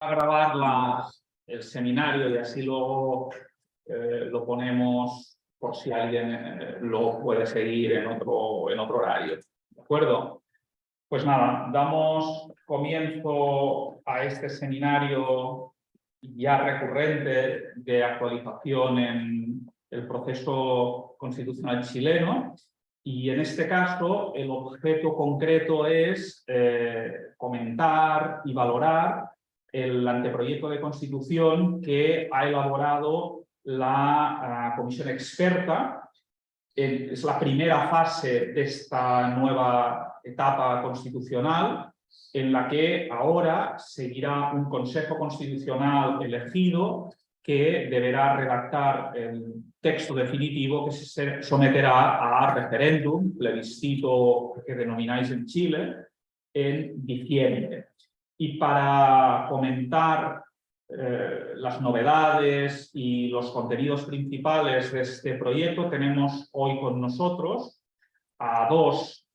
a grabar el seminario y así luego lo ponemos por si alguien lo puede seguir en otro horario. ¿De acuerdo? Pues nada, damos comienzo a este seminario ya recurrente de actualización en el proceso constitucional chileno. Y en este caso, el objeto concreto es comentar y valorar el anteproyecto de constitución que ha elaborado la comisión experta. Es la primera fase de esta nueva etapa constitucional, en la que ahora seguirá un Consejo Constitucional elegido que deberá redactar el texto definitivo que se someterá a referéndum, plebiscito que denomináis en Chile, en diciembre. Y para comentar las novedades y los contenidos principales de este proyecto, tenemos hoy con nosotros a dos,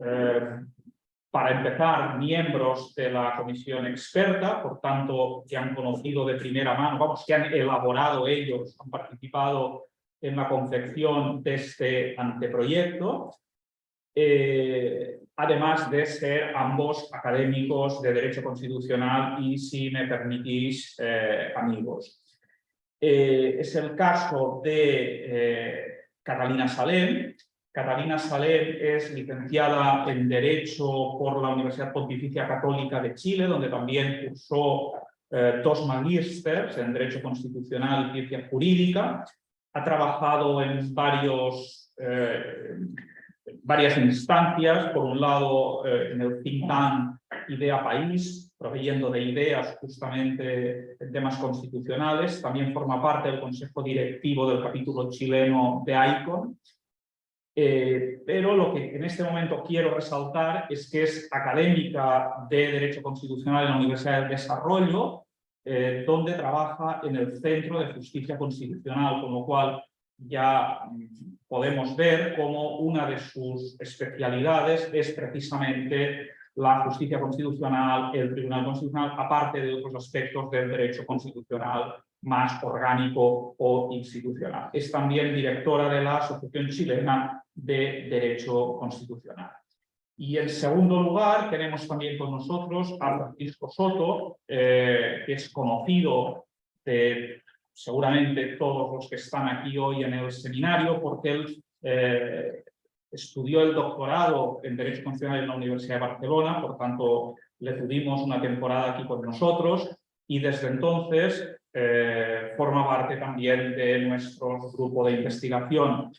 para empezar, miembros de la comisión experta, por tanto, que han conocido de primera mano, vamos, que han elaborado ellos, han participado en la confección de este anteproyecto. Además de ser ambos académicos de Derecho Constitucional y, si me permitís, amigos. Es el caso de Catalina Salem. Catalina Salem es licenciada en Derecho por la Universidad Pontificia Católica de Chile, donde también cursó dos magísters en Derecho Constitucional y Ciencia Jurídica. Ha trabajado en varias instancias, por un lado en el think tank Idea País, proveyendo de ideas justamente en temas constitucionales. También forma parte del consejo directivo del capítulo chileno de ICON. Pero lo que en este momento quiero resaltar es que es académica de Derecho Constitucional en la Universidad del Desarrollo, donde trabaja en el Centro de Justicia Constitucional, con lo cual ya podemos ver cómo una de sus especialidades es precisamente la justicia constitucional, el Tribunal Constitucional, aparte de otros aspectos del derecho constitucional más orgánico o institucional. Es también directora de la Asociación Chilena de Derecho Constitucional. Y en segundo lugar, tenemos también con nosotros a Francisco Soto, que es conocido de seguramente todos los que están aquí hoy en el seminario, porque él estudió el doctorado en Derecho Constitucional en la Universidad de Barcelona, por tanto le tuvimos una temporada aquí con nosotros y desde entonces forma parte también de nuestro grupo de investigación.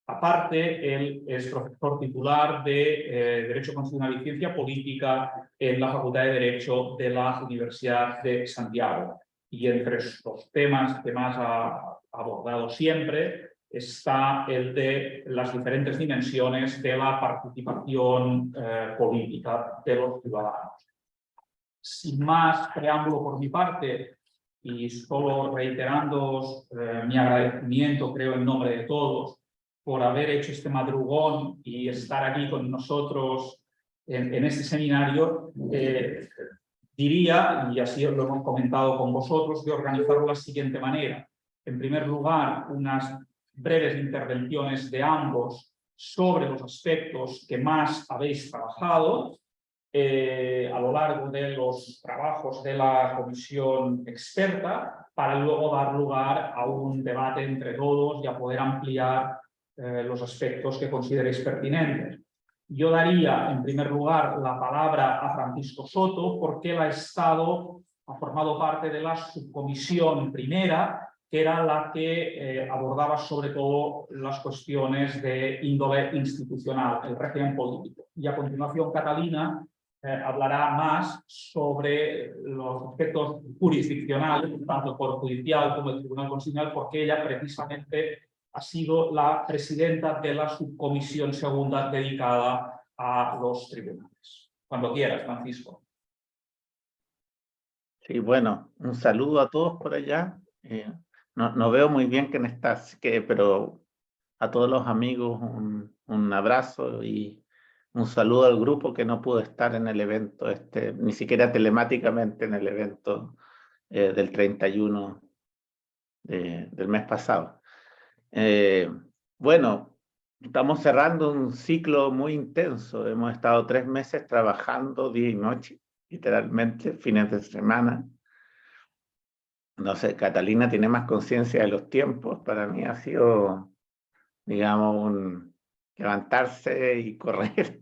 Aparte, él es profesor titular de Derecho Constitucional y Ciencia Política en la Facultad de Derecho de la Universidad de Santiago. Y entre los temas que más ha abordado siempre está el de las diferentes dimensiones de la participación política de los ciudadanos. Sin más preámbulo por mi parte, y solo reiterando mi agradecimiento, creo, en nombre de todos, por haber hecho este madrugón y estar aquí con nosotros en este seminario, diría, y así lo hemos comentado con vosotros, de organizarlo de la siguiente manera. En primer lugar, unas breves intervenciones de ambos sobre los aspectos que más habéis trabajado a lo largo de los trabajos de la comisión experta, para luego dar lugar a un debate entre todos y a poder ampliar los aspectos que consideréis pertinentes. Yo daría, en primer lugar, la palabra a Francisco Soto, porque él ha formado parte de la subcomisión primera, que era la que abordaba sobre todo las cuestiones de índole institucional, el régimen político. Y a continuación, Catalina hablará más sobre los aspectos jurisdiccionales, tanto el Poder Judicial como el Tribunal Constitucional, porque ella precisamente ha sido la presidenta de la subcomisión segunda dedicada a los tribunales. Cuando quieras, Francisco. Sí, bueno, un saludo a todos por allá. No veo muy bien quién está, pero a todos los amigos un abrazo y un saludo al grupo que no pudo estar en el evento, ni siquiera telemáticamente en el evento del 31 del mes pasado. Bueno, estamos cerrando un ciclo muy intenso. Hemos estado 3 meses trabajando día y noche, literalmente, fines de semana. No sé, Catalina tiene más conciencia de los tiempos. Para mí ha sido, digamos, un levantarse y correr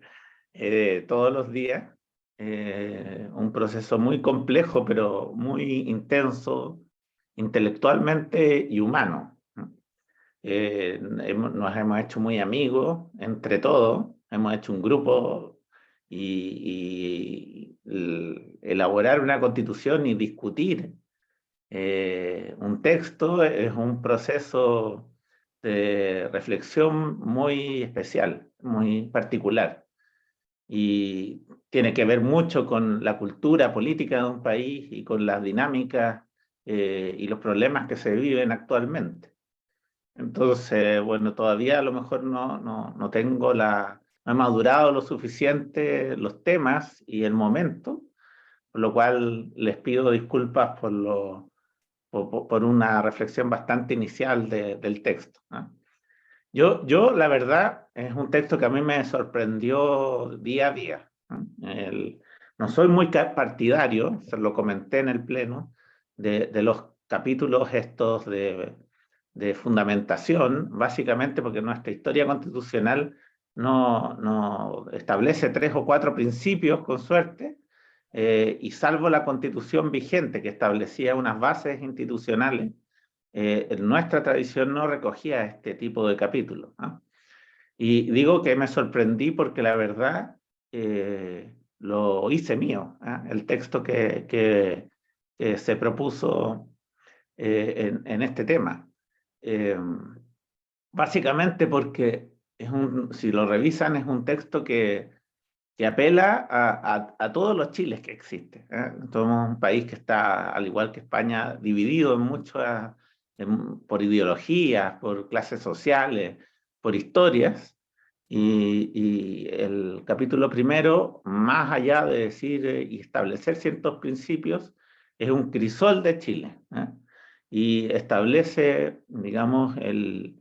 todos los días. Un proceso muy complejo, pero muy intenso, intelectualmente y humano. Nos hemos hecho muy amigos entre todos, hemos hecho un grupo y elaborar una constitución y discutir un texto es un proceso de reflexión muy especial, muy particular, y tiene que ver mucho con la cultura política de un país y con las dinámicas y los problemas que se viven actualmente. Entonces, bueno, todavía a lo mejor no tengo no he madurado lo suficiente los temas y el momento, por lo cual les pido disculpas por una reflexión bastante inicial del texto, ¿no? La verdad, es un texto que a mí me sorprendió día a día, ¿no? No soy muy partidario, se lo comenté en el pleno, de los capítulos estos de fundamentación, básicamente porque nuestra historia constitucional no establece 3 o 4 principios, con suerte, y salvo la constitución vigente que establecía unas bases institucionales, nuestra tradición no recogía este tipo de capítulos, ¿no? Y digo que me sorprendí porque la verdad lo hice mío, ¿eh? El texto que se propuso en este tema. Básicamente porque si lo revisan, es un texto que apela a todos los Chiles que existen, ¿eh? Somos un país que está, al igual que España, dividido en muchas, por ideologías, por clases sociales, por historias, y el capítulo primero, más allá de decir y establecer ciertos principios, es un crisol de Chile, ¿eh? Y establece, digamos, el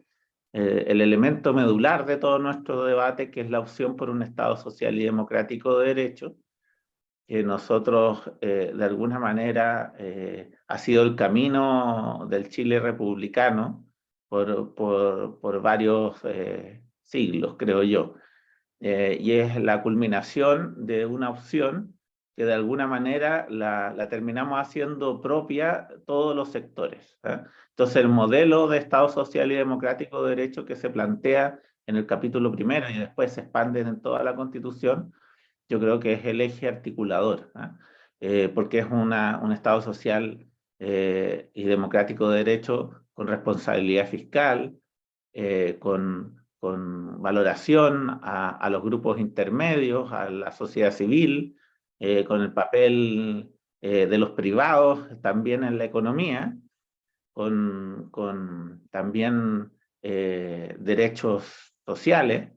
elemento medular de todo nuestro debate, que es la opción por un Estado social y democrático de derecho, que nosotros, de alguna manera, ha sido el camino del Chile republicano por varios siglos, creo yo. Y es la culminación de una opción que de alguna manera la terminamos haciendo propia todos los sectores, ¿eh? Entonces el modelo de Estado social y democrático de derecho que se plantea en el capítulo primero y después se expande en toda la Constitución, yo creo que es el eje articulador, ¿eh? Porque es un Estado social y democrático de derecho con responsabilidad fiscal, con valoración a los grupos intermedios, a la sociedad civil, con el papel de los privados también en la economía, con también derechos sociales.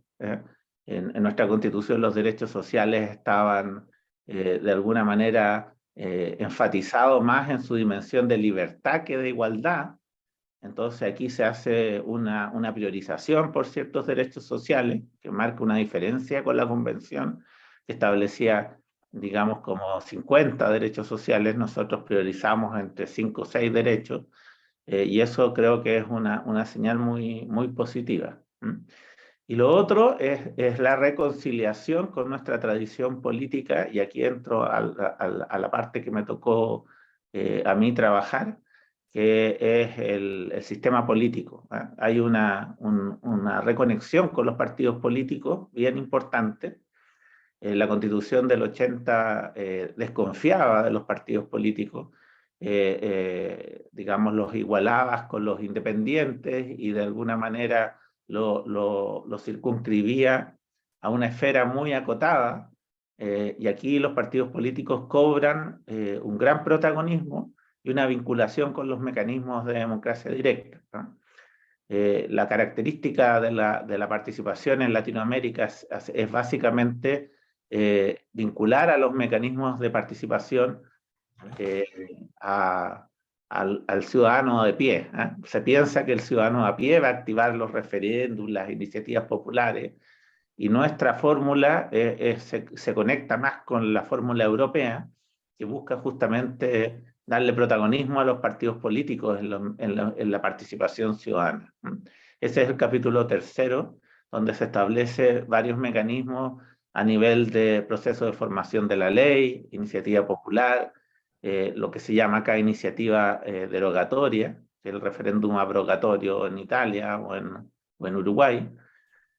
En nuestra Constitución los derechos sociales estaban de alguna manera enfatizados más en su dimensión de libertad que de igualdad. Entonces aquí se hace una priorización por ciertos derechos sociales que marca una diferencia con la Convención, que establecía, digamos, como 50 derechos sociales. Nosotros priorizamos entre 5 o 6 derechos, y eso creo que es una señal muy positiva. Y lo otro es la reconciliación con nuestra tradición política, y aquí entro a la parte que me tocó a mí trabajar, que es el sistema político, ¿eh? Hay una reconexión con los partidos políticos bien importante. La Constitución del 80 desconfiaba de los partidos políticos, digamos, los igualaba con los independientes y de alguna manera lo circunscribía a una esfera muy acotada, y aquí los partidos políticos cobran un gran protagonismo y una vinculación con los mecanismos de democracia directa, ¿no? La característica de la participación en Latinoamérica es básicamente vincular a los mecanismos de participación al ciudadano de pie. Se piensa que el ciudadano a pie va a activar los referéndums, las iniciativas populares, y nuestra fórmula se conecta más con la fórmula europea, que busca justamente darle protagonismo a los partidos políticos en la participación ciudadana. Ese es el capítulo 3, donde se establece varios mecanismos a nivel de proceso de formación de la ley, iniciativa popular, lo que se llama acá iniciativa derogatoria, que es el referéndum abrogatorio en Italia o en Uruguay.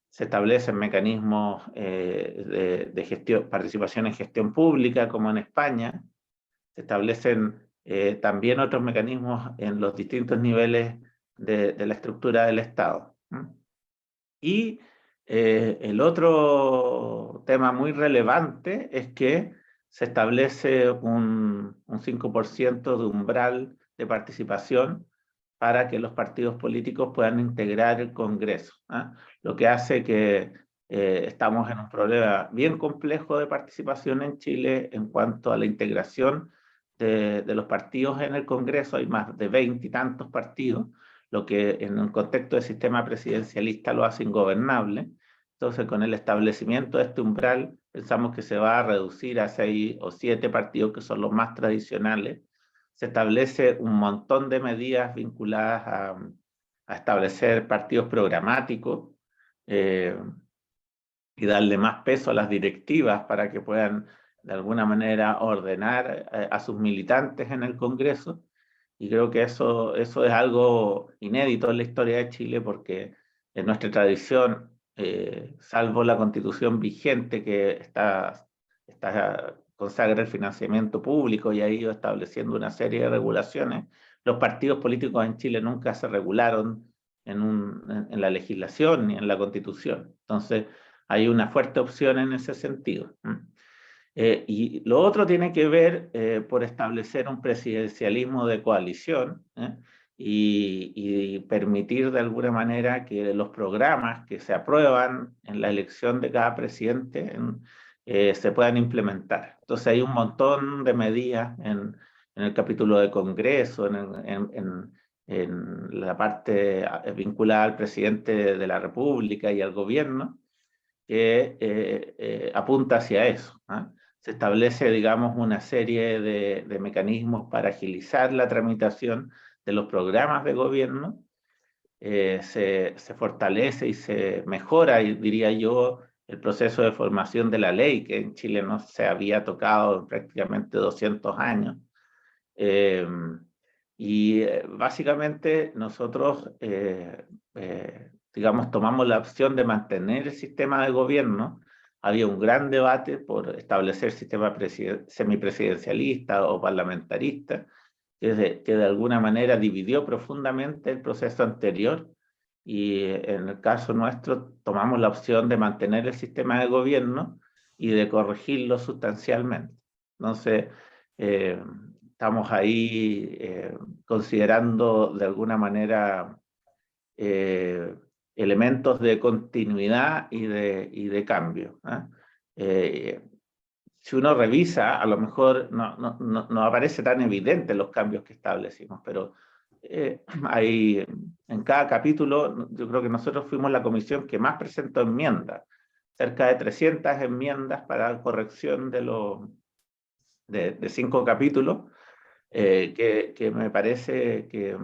Se establecen mecanismos de gestión, participación en gestión pública, como en España. Se establecen también otros mecanismos en los distintos niveles de la estructura del Estado. Y el otro tema muy relevante es que se establece un 5% de umbral de participación para que los partidos políticos puedan integrar el Congreso, lo que hace que estamos en un problema bien complejo de participación en Chile en cuanto a la integración de los partidos en el Congreso. Hay más de 20 y tantos partidos, lo que en un contexto de sistema presidencialista lo hace ingobernable. Entonces, con el establecimiento de este umbral, pensamos que se va a reducir a 6 o 7 partidos, que son los más tradicionales. Se establece un montón de medidas vinculadas a establecer partidos programáticos y darle más peso a las directivas para que puedan de alguna manera ordenar a sus militantes en el Congreso. Y creo que eso es algo inédito en la historia de Chile, porque en nuestra tradición, salvo la Constitución vigente que consagra el financiamiento público y ha ido estableciendo una serie de regulaciones, los partidos políticos en Chile nunca se regularon en la legislación ni en la Constitución. Entonces, hay una fuerte opción en ese sentido. Y lo otro tiene que ver por establecer un presidencialismo de coalición y permitir de alguna manera que los programas que se aprueban en la elección de cada presidente se puedan implementar. Entonces hay un montón de medidas en el capítulo de Congreso, en la parte vinculada al presidente de la República y al gobierno, que apunta hacia eso. Se establece, digamos, una serie de mecanismos para agilizar la tramitación de los programas de gobierno. Se fortalece y se mejora, diría yo, el proceso de formación de la ley, que en Chile no se había tocado en prácticamente 200 años. Básicamente nosotros, digamos, tomamos la opción de mantener el sistema de gobierno. Había un gran debate por establecer sistema semipresidencialista o parlamentarista, que de alguna manera dividió profundamente el proceso anterior, y en el caso nuestro tomamos la opción de mantener el sistema de gobierno y de corregirlo sustancialmente. Entonces, estamos ahí considerando de alguna manera elementos de continuidad y de cambio. Si uno revisa, a lo mejor no aparece tan evidente los cambios que establecimos, pero hay, en cada capítulo, yo creo que nosotros fuimos la comisión que más presentó enmiendas, cerca de 300 enmiendas para corrección de 5 capítulos, que me parece que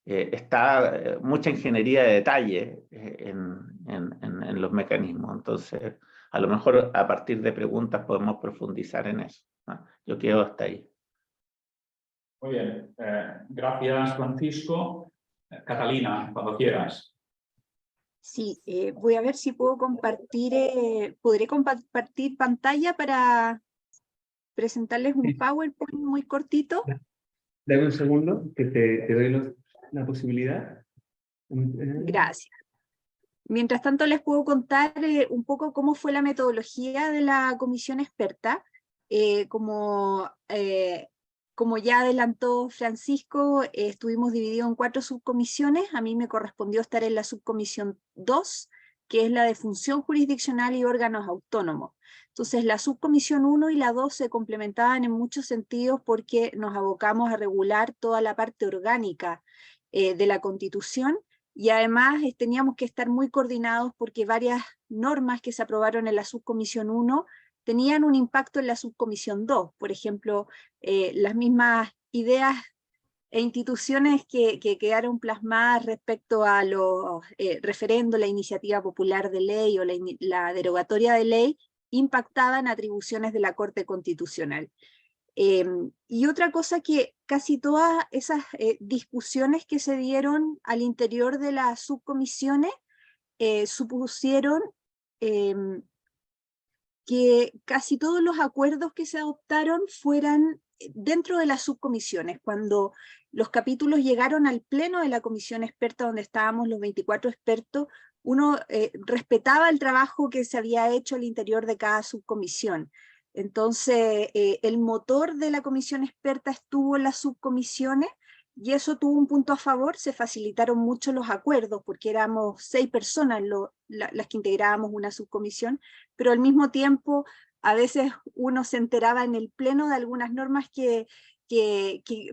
está mucha ingeniería de detalle en los mecanismos. Entonces, a lo mejor a partir de preguntas podemos profundizar en eso. Yo quedo hasta ahí. Muy bien. Gracias, Francisco. Catalina, cuando quieras. Sí, voy a ver si puedo compartir, podré compartir pantalla para presentarles un PowerPoint muy cortito. Dame un segundo, que te doy la posibilidad. Gracias. Mientras tanto, les puedo contar un poco cómo fue la metodología de la comisión experta. Como ya adelantó Francisco, estuvimos divididos en 4 subcomisiones. A mí me correspondió estar en la subcomisión 2, que es la de función jurisdiccional y órganos autónomos. Entonces, la subcomisión 1 y la 2 se complementaban en muchos sentidos porque nos abocamos a regular toda la parte orgánica de la Constitución, y además teníamos que estar muy coordinados porque varias normas que se aprobaron en la subcomisión 1 tenían un impacto en la subcomisión 2. Por ejemplo, las mismas ideas e instituciones que quedaron plasmadas respecto a los referendos, la iniciativa popular de ley o la derogatoria de ley, impactaban atribuciones de la Corte Constitucional. Y otra cosa, que casi todas esas discusiones que se dieron al interior de las subcomisiones supusieron que casi todos los acuerdos que se adoptaron fueran dentro de las subcomisiones. Cuando los capítulos llegaron al pleno de la comisión experta, donde estábamos los 24 expertos, uno respetaba el trabajo que se había hecho al interior de cada subcomisión. Entonces, el motor de la comisión experta estuvo en las subcomisiones, y eso tuvo un punto a favor. Se facilitaron mucho los acuerdos, porque éramos 6 personas las que integrábamos una subcomisión, pero al mismo tiempo a veces uno se enteraba en el pleno de algunas normas que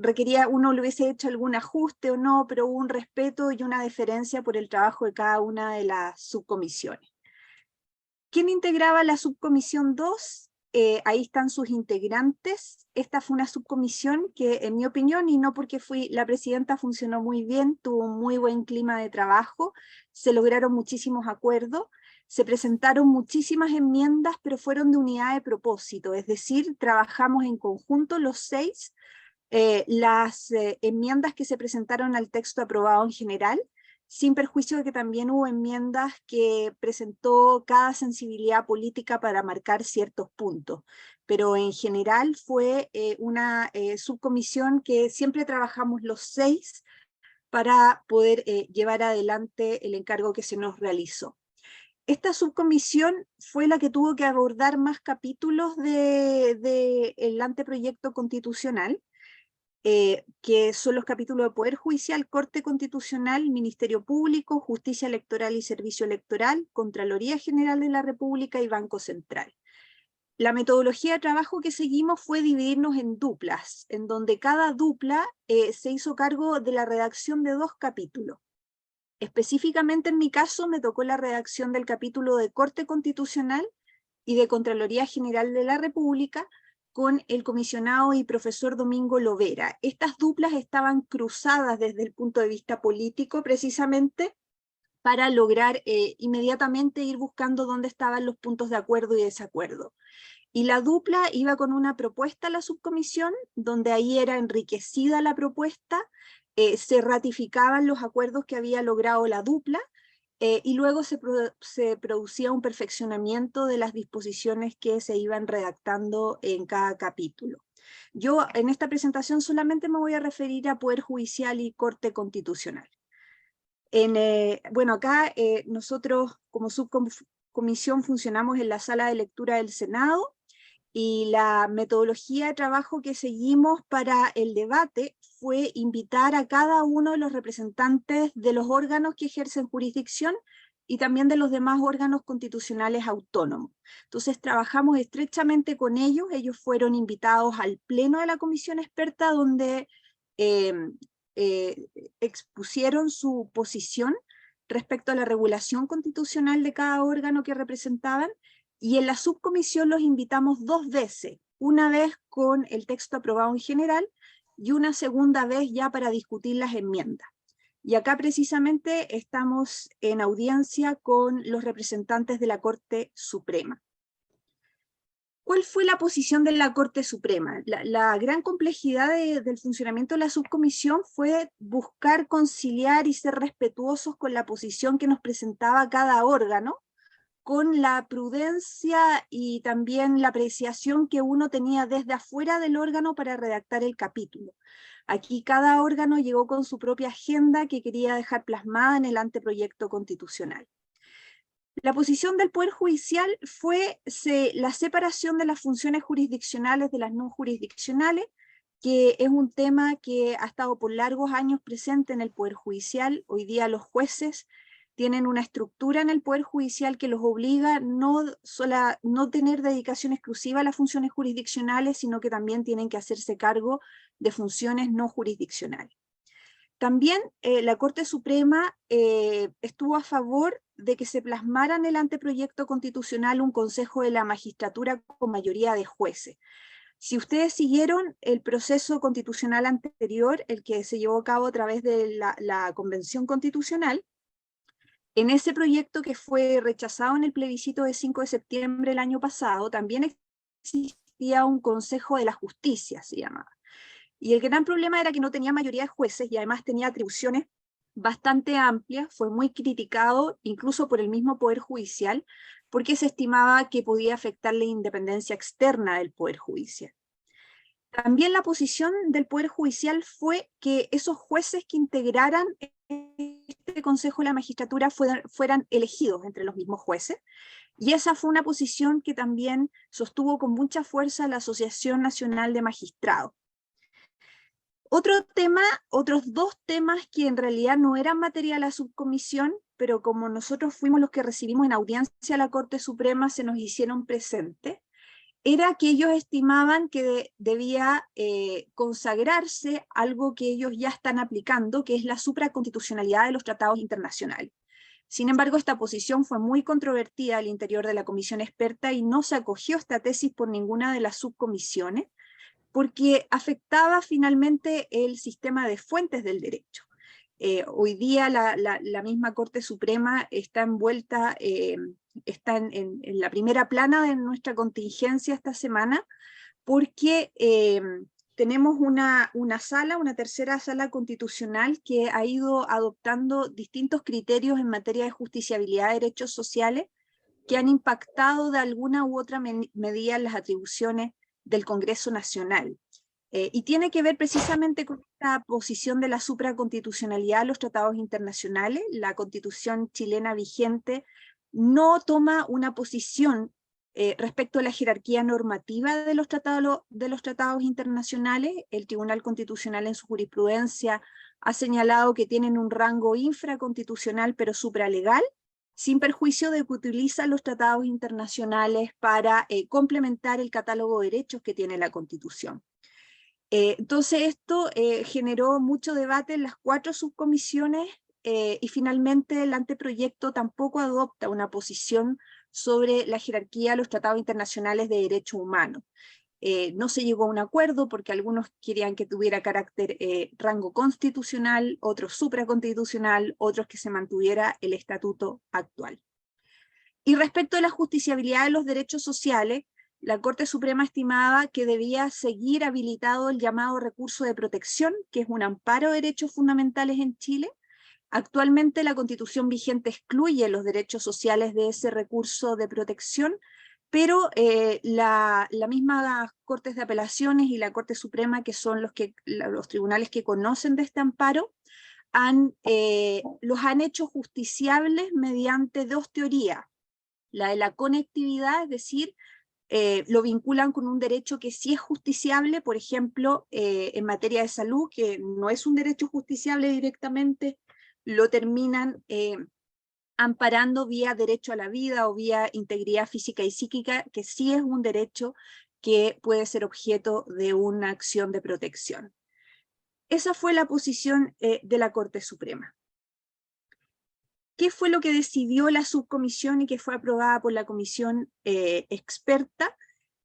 requería, uno le hubiese hecho algún ajuste o no, pero hubo un respeto y una deferencia por el trabajo de cada una de las subcomisiones. ¿Quién integraba la subcomisión 2? Ahí están sus integrantes. Esta fue una subcomisión que, en mi opinión, y no porque fui la presidenta, funcionó muy bien, tuvo un muy buen clima de trabajo, se lograron muchísimos acuerdos, se presentaron muchísimas enmiendas, pero fueron de unidad de propósito, es decir, trabajamos en conjunto los 6, las enmiendas que se presentaron al texto aprobado en general, sin perjuicio de que también hubo enmiendas que presentó cada sensibilidad política para marcar ciertos puntos. Pero en general fue una subcomisión que siempre trabajamos los 6 para poder llevar adelante el encargo que se nos realizó. Esta subcomisión fue la que tuvo que abordar más capítulos del anteproyecto constitucional, que son los capítulos de Poder Judicial, Corte Constitucional, Ministerio Público, Justicia Electoral y Servicio Electoral, Contraloría General de la República y Banco Central. La metodología de trabajo que seguimos fue dividirnos en duplas, en donde cada dupla se hizo cargo de la redacción de 2 capítulos. Específicamente en mi caso me tocó la redacción del capítulo de Corte Constitucional y de Contraloría General de la República, con el comisionado y profesor Domingo Lovera. Estas duplas estaban cruzadas desde el punto de vista político, precisamente para lograr inmediatamente ir buscando dónde estaban los puntos de acuerdo y desacuerdo. Y la dupla iba con una propuesta a la subcomisión, donde ahí era enriquecida la propuesta, se ratificaban los acuerdos que había logrado la dupla, y luego se producía un perfeccionamiento de las disposiciones que se iban redactando en cada capítulo. Yo en esta presentación solamente me voy a referir a Poder Judicial y Corte Constitucional. Bueno, acá nosotros como subcomisión funcionamos en la sala de lectura del Senado, y la metodología de trabajo que seguimos para el debate fue invitar a cada uno de los representantes de los órganos que ejercen jurisdicción y también de los demás órganos constitucionales autónomos. Entonces trabajamos estrechamente con ellos. Ellos fueron invitados al pleno de la comisión experta, donde expusieron su posición respecto a la regulación constitucional de cada órgano que representaban. Y en la subcomisión los invitamos 2 veces, una vez con el texto aprobado en general y una segunda vez ya para discutir las enmiendas. Y acá precisamente estamos en audiencia con los representantes de la Corte Suprema. ¿Cuál fue la posición de la Corte Suprema? La gran complejidad del funcionamiento de la subcomisión fue buscar conciliar y ser respetuosos con la posición que nos presentaba cada órgano, con la prudencia y también la apreciación que uno tenía desde afuera del órgano para redactar el capítulo. Aquí cada órgano llegó con su propia agenda que quería dejar plasmada en el anteproyecto constitucional. La posición del Poder Judicial fue la separación de las funciones jurisdiccionales de las no jurisdiccionales, que es un tema que ha estado por largos años presente en el Poder Judicial. Hoy día los jueces tienen una estructura en el Poder Judicial que los obliga a no tener dedicación exclusiva a las funciones jurisdiccionales, sino que también tienen que hacerse cargo de funciones no jurisdiccionales. También la Corte Suprema estuvo a favor de que se plasmara en el anteproyecto constitucional un Consejo de la Magistratura con mayoría de jueces. Si ustedes siguieron el proceso constitucional anterior, el que se llevó a cabo a través de la Convención Constitucional, en ese proyecto que fue rechazado en el plebiscito de 5 de septiembre del año pasado, también existía un Consejo de la Justicia, se llamaba. Y el gran problema era que no tenía mayoría de jueces y además tenía atribuciones bastante amplias, fue muy criticado incluso por el mismo Poder Judicial, porque se estimaba que podía afectar la independencia externa del Poder Judicial. También la posición del Poder Judicial fue que esos jueces que integraran este Consejo de la Magistratura fueran elegidos entre los mismos jueces, y esa fue una posición que también sostuvo con mucha fuerza la Asociación Nacional de Magistrados. Otros dos temas que en realidad no eran materia de la subcomisión, pero como nosotros fuimos los que recibimos en audiencia a la Corte Suprema, se nos hicieron presentes, era que ellos estimaban que debía consagrarse algo que ellos ya están aplicando, que es la supraconstitucionalidad de los tratados internacionales. Sin embargo, esta posición fue muy controvertida al interior de la comisión experta y no se acogió esta tesis por ninguna de las subcomisiones, porque afectaba finalmente el sistema de fuentes del derecho. Hoy día la misma Corte Suprema está envuelta, está en la primera plana de nuestra contingencia esta semana, porque tenemos una tercera sala constitucional que ha ido adoptando distintos criterios en materia de justiciabilidad de derechos sociales que han impactado de alguna u otra medida en las atribuciones del Congreso Nacional. Y tiene que ver precisamente con esta posición de la supraconstitucionalidad de los tratados internacionales. La Constitución chilena vigente no toma una posición respecto a la jerarquía normativa de los tratados internacionales. El Tribunal Constitucional en su jurisprudencia ha señalado que tienen un rango infraconstitucional pero supralegal, sin perjuicio de que utilizan los tratados internacionales para complementar el catálogo de derechos que tiene la Constitución. Entonces esto generó mucho debate en las 4 subcomisiones y finalmente el anteproyecto tampoco adopta una posición sobre la jerarquía de los tratados internacionales de derechos humanos. No se llegó a un acuerdo porque algunos querían que tuviera carácter rango constitucional, otros supraconstitucional, otros que se mantuviera el estatuto actual. Y respecto a la justiciabilidad de los derechos sociales, la Corte Suprema estimaba que debía seguir habilitado el llamado recurso de protección, que es un amparo de derechos fundamentales en Chile. Actualmente la Constitución vigente excluye los derechos sociales de ese recurso de protección, pero la misma Cortes de Apelaciones y la Corte Suprema, que son los tribunales que conocen de este amparo, los han hecho justiciables mediante 2 teorías. La de la conectividad, es decir, lo vinculan con un derecho que sí es justiciable, por ejemplo, en materia de salud, que no es un derecho justiciable directamente, lo terminan amparando vía derecho a la vida o vía integridad física y psíquica, que sí es un derecho que puede ser objeto de una acción de protección. Esa fue la posición de la Corte Suprema. ¿Qué fue lo que decidió la subcomisión y que fue aprobada por la comisión experta?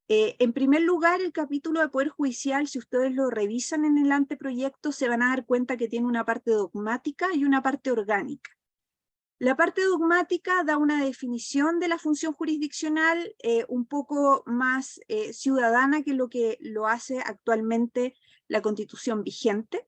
En primer lugar, el capítulo de Poder Judicial, si ustedes lo revisan en el anteproyecto, se van a dar cuenta que tiene una parte dogmática y una parte orgánica. La parte dogmática da una definición de la función jurisdiccional un poco más ciudadana que lo hace actualmente la Constitución vigente.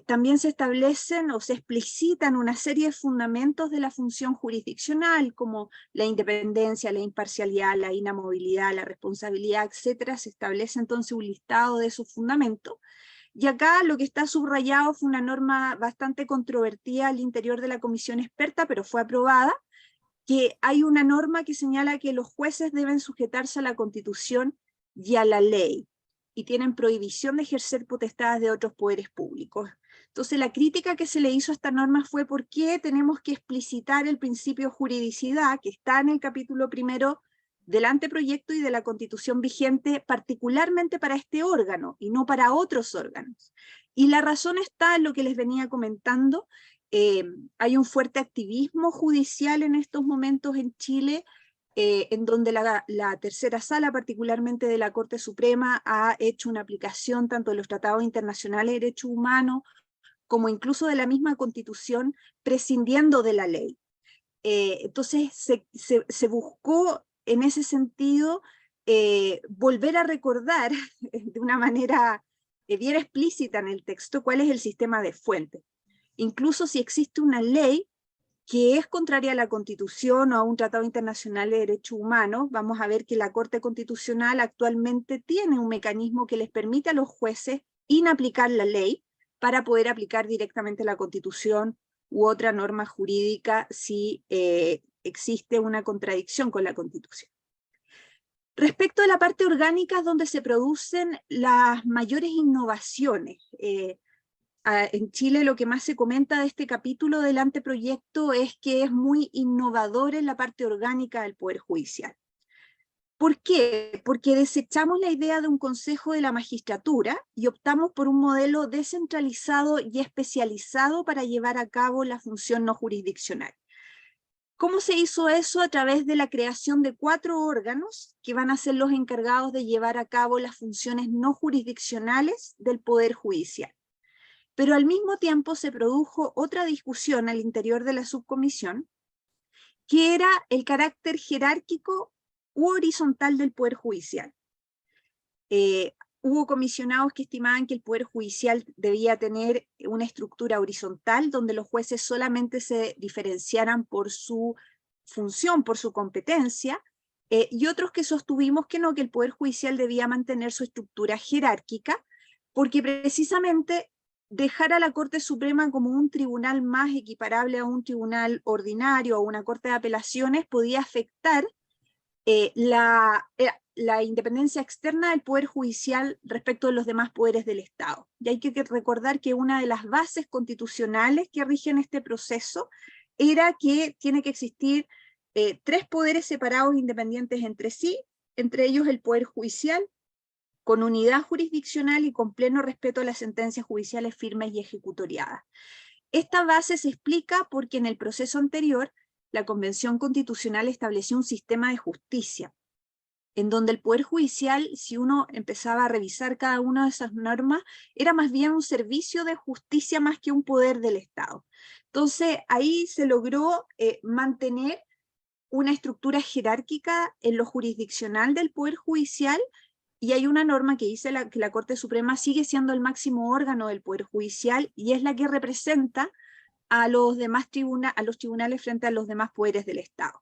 También se establecen o se explicitan una serie de fundamentos de la función jurisdiccional, como la independencia, la imparcialidad, la inamovilidad, la responsabilidad, etc. Se establece entonces un listado de esos fundamentos. Y acá lo que está subrayado fue una norma bastante controvertida al interior de la comisión experta, pero fue aprobada, que hay una norma que señala que los jueces deben sujetarse a la Constitución y a la ley. y tienen prohibición de ejercer potestades de otros poderes públicos. Entonces la crítica que se le hizo a esta norma fue por qué tenemos que explicitar el principio de juridicidad que está en el capítulo 1 del anteproyecto y de la Constitución vigente, particularmente para este órgano y no para otros órganos. Y la razón está en lo que les venía comentando. Hay un fuerte activismo judicial en estos momentos en Chile, en donde la tercera sala, particularmente de la Corte Suprema, ha hecho una aplicación tanto de los tratados internacionales de derechos humanos, como incluso de la misma Constitución, prescindiendo de la ley. Entonces se buscó en ese sentido volver a recordar de una manera bien explícita en el texto cuál es el sistema de fuente. Incluso si existe una ley que es contraria a la Constitución o a un tratado internacional de derechos humanos, vamos a ver que la Corte Constitucional actualmente tiene un mecanismo que les permite a los jueces inaplicar la ley para poder aplicar directamente la Constitución u otra norma jurídica si existe una contradicción con la Constitución. Respecto a la parte orgánica es donde se producen las mayores innovaciones. En Chile lo que más se comenta de este capítulo del anteproyecto es que es muy innovador en la parte orgánica del Poder Judicial. ¿Por qué? Porque desechamos la idea de un Consejo de la Magistratura y optamos por un modelo descentralizado y especializado para llevar a cabo la función no jurisdiccional. ¿Cómo se hizo eso? A través de la creación de 4 órganos que van a ser los encargados de llevar a cabo las funciones no jurisdiccionales del Poder Judicial. Pero al mismo tiempo se produjo otra discusión al interior de la subcomisión, que era el carácter jerárquico u horizontal del Poder Judicial. Hubo comisionados que estimaban que el Poder Judicial debía tener una estructura horizontal, donde los jueces solamente se diferenciaran por su función, por su competencia, y otros que sostuvimos que no, que el Poder Judicial debía mantener su estructura jerárquica, porque precisamente dejar a la Corte Suprema como un tribunal más equiparable a un tribunal ordinario o una Corte de Apelaciones podía afectar la independencia externa del Poder Judicial respecto de los demás poderes del Estado. Y hay que recordar que una de las bases constitucionales que rigen este proceso era que tiene que existir 3 poderes separados e independientes entre sí, entre ellos el Poder Judicial, con unidad jurisdiccional y con pleno respeto a las sentencias judiciales firmes y ejecutoriadas. Esta base se explica porque en el proceso anterior la Convención Constitucional estableció un sistema de justicia, en donde el Poder Judicial, si uno empezaba a revisar cada una de esas normas, era más bien un servicio de justicia más que un poder del Estado. Entonces ahí se logró mantener una estructura jerárquica en lo jurisdiccional del Poder Judicial, y hay una norma que dice que la Corte Suprema sigue siendo el máximo órgano del Poder Judicial y es la que representa a los demás tribunales frente a los demás poderes del Estado.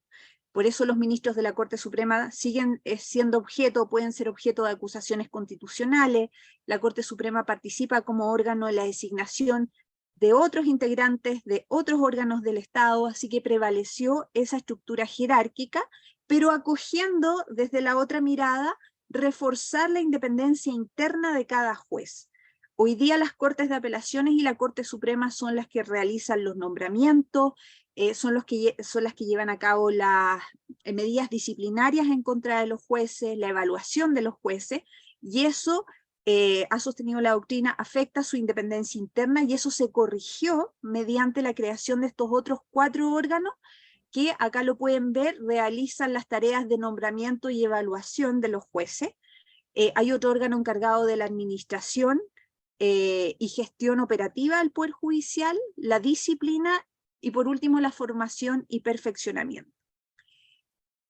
Por eso los ministros de la Corte Suprema siguen siendo pueden ser objeto de acusaciones constitucionales. La Corte Suprema participa como órgano en la designación de otros integrantes de otros órganos del Estado, así que prevaleció esa estructura jerárquica, pero acogiendo desde la otra mirada reforzar la independencia interna de cada juez. Hoy día las Cortes de Apelaciones y la Corte Suprema son las que realizan los nombramientos, son las que llevan a cabo las medidas disciplinarias en contra de los jueces, la evaluación de los jueces, y eso, ha sostenido la doctrina, afecta su independencia interna, y eso se corrigió mediante la creación de estos otros 4 órganos, que acá lo pueden ver, realizan las tareas de nombramiento y evaluación de los jueces. Hay otro órgano encargado de la administración y gestión operativa del Poder Judicial, la disciplina y por último la formación y perfeccionamiento.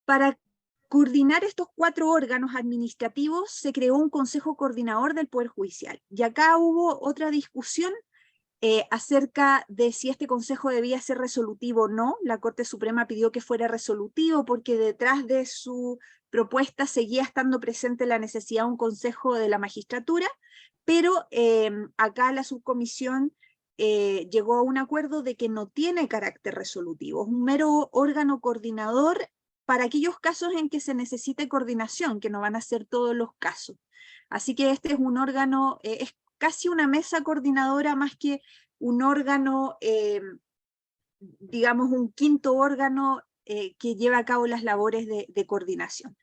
Para coordinar estos 4 órganos administrativos se creó un Consejo Coordinador del Poder Judicial, y acá hubo otra discusión acerca de si este consejo debía ser resolutivo o no. La Corte Suprema pidió que fuera resolutivo porque detrás de su propuesta seguía estando presente la necesidad de un consejo de la magistratura, pero acá la subcomisión llegó a un acuerdo de que no tiene carácter resolutivo, es un mero órgano coordinador para aquellos casos en que se necesite coordinación, que no van a ser todos los casos. Así que este es un órgano, es casi una mesa coordinadora más que un órgano, digamos un quinto órgano que lleva a cabo las labores de coordinación.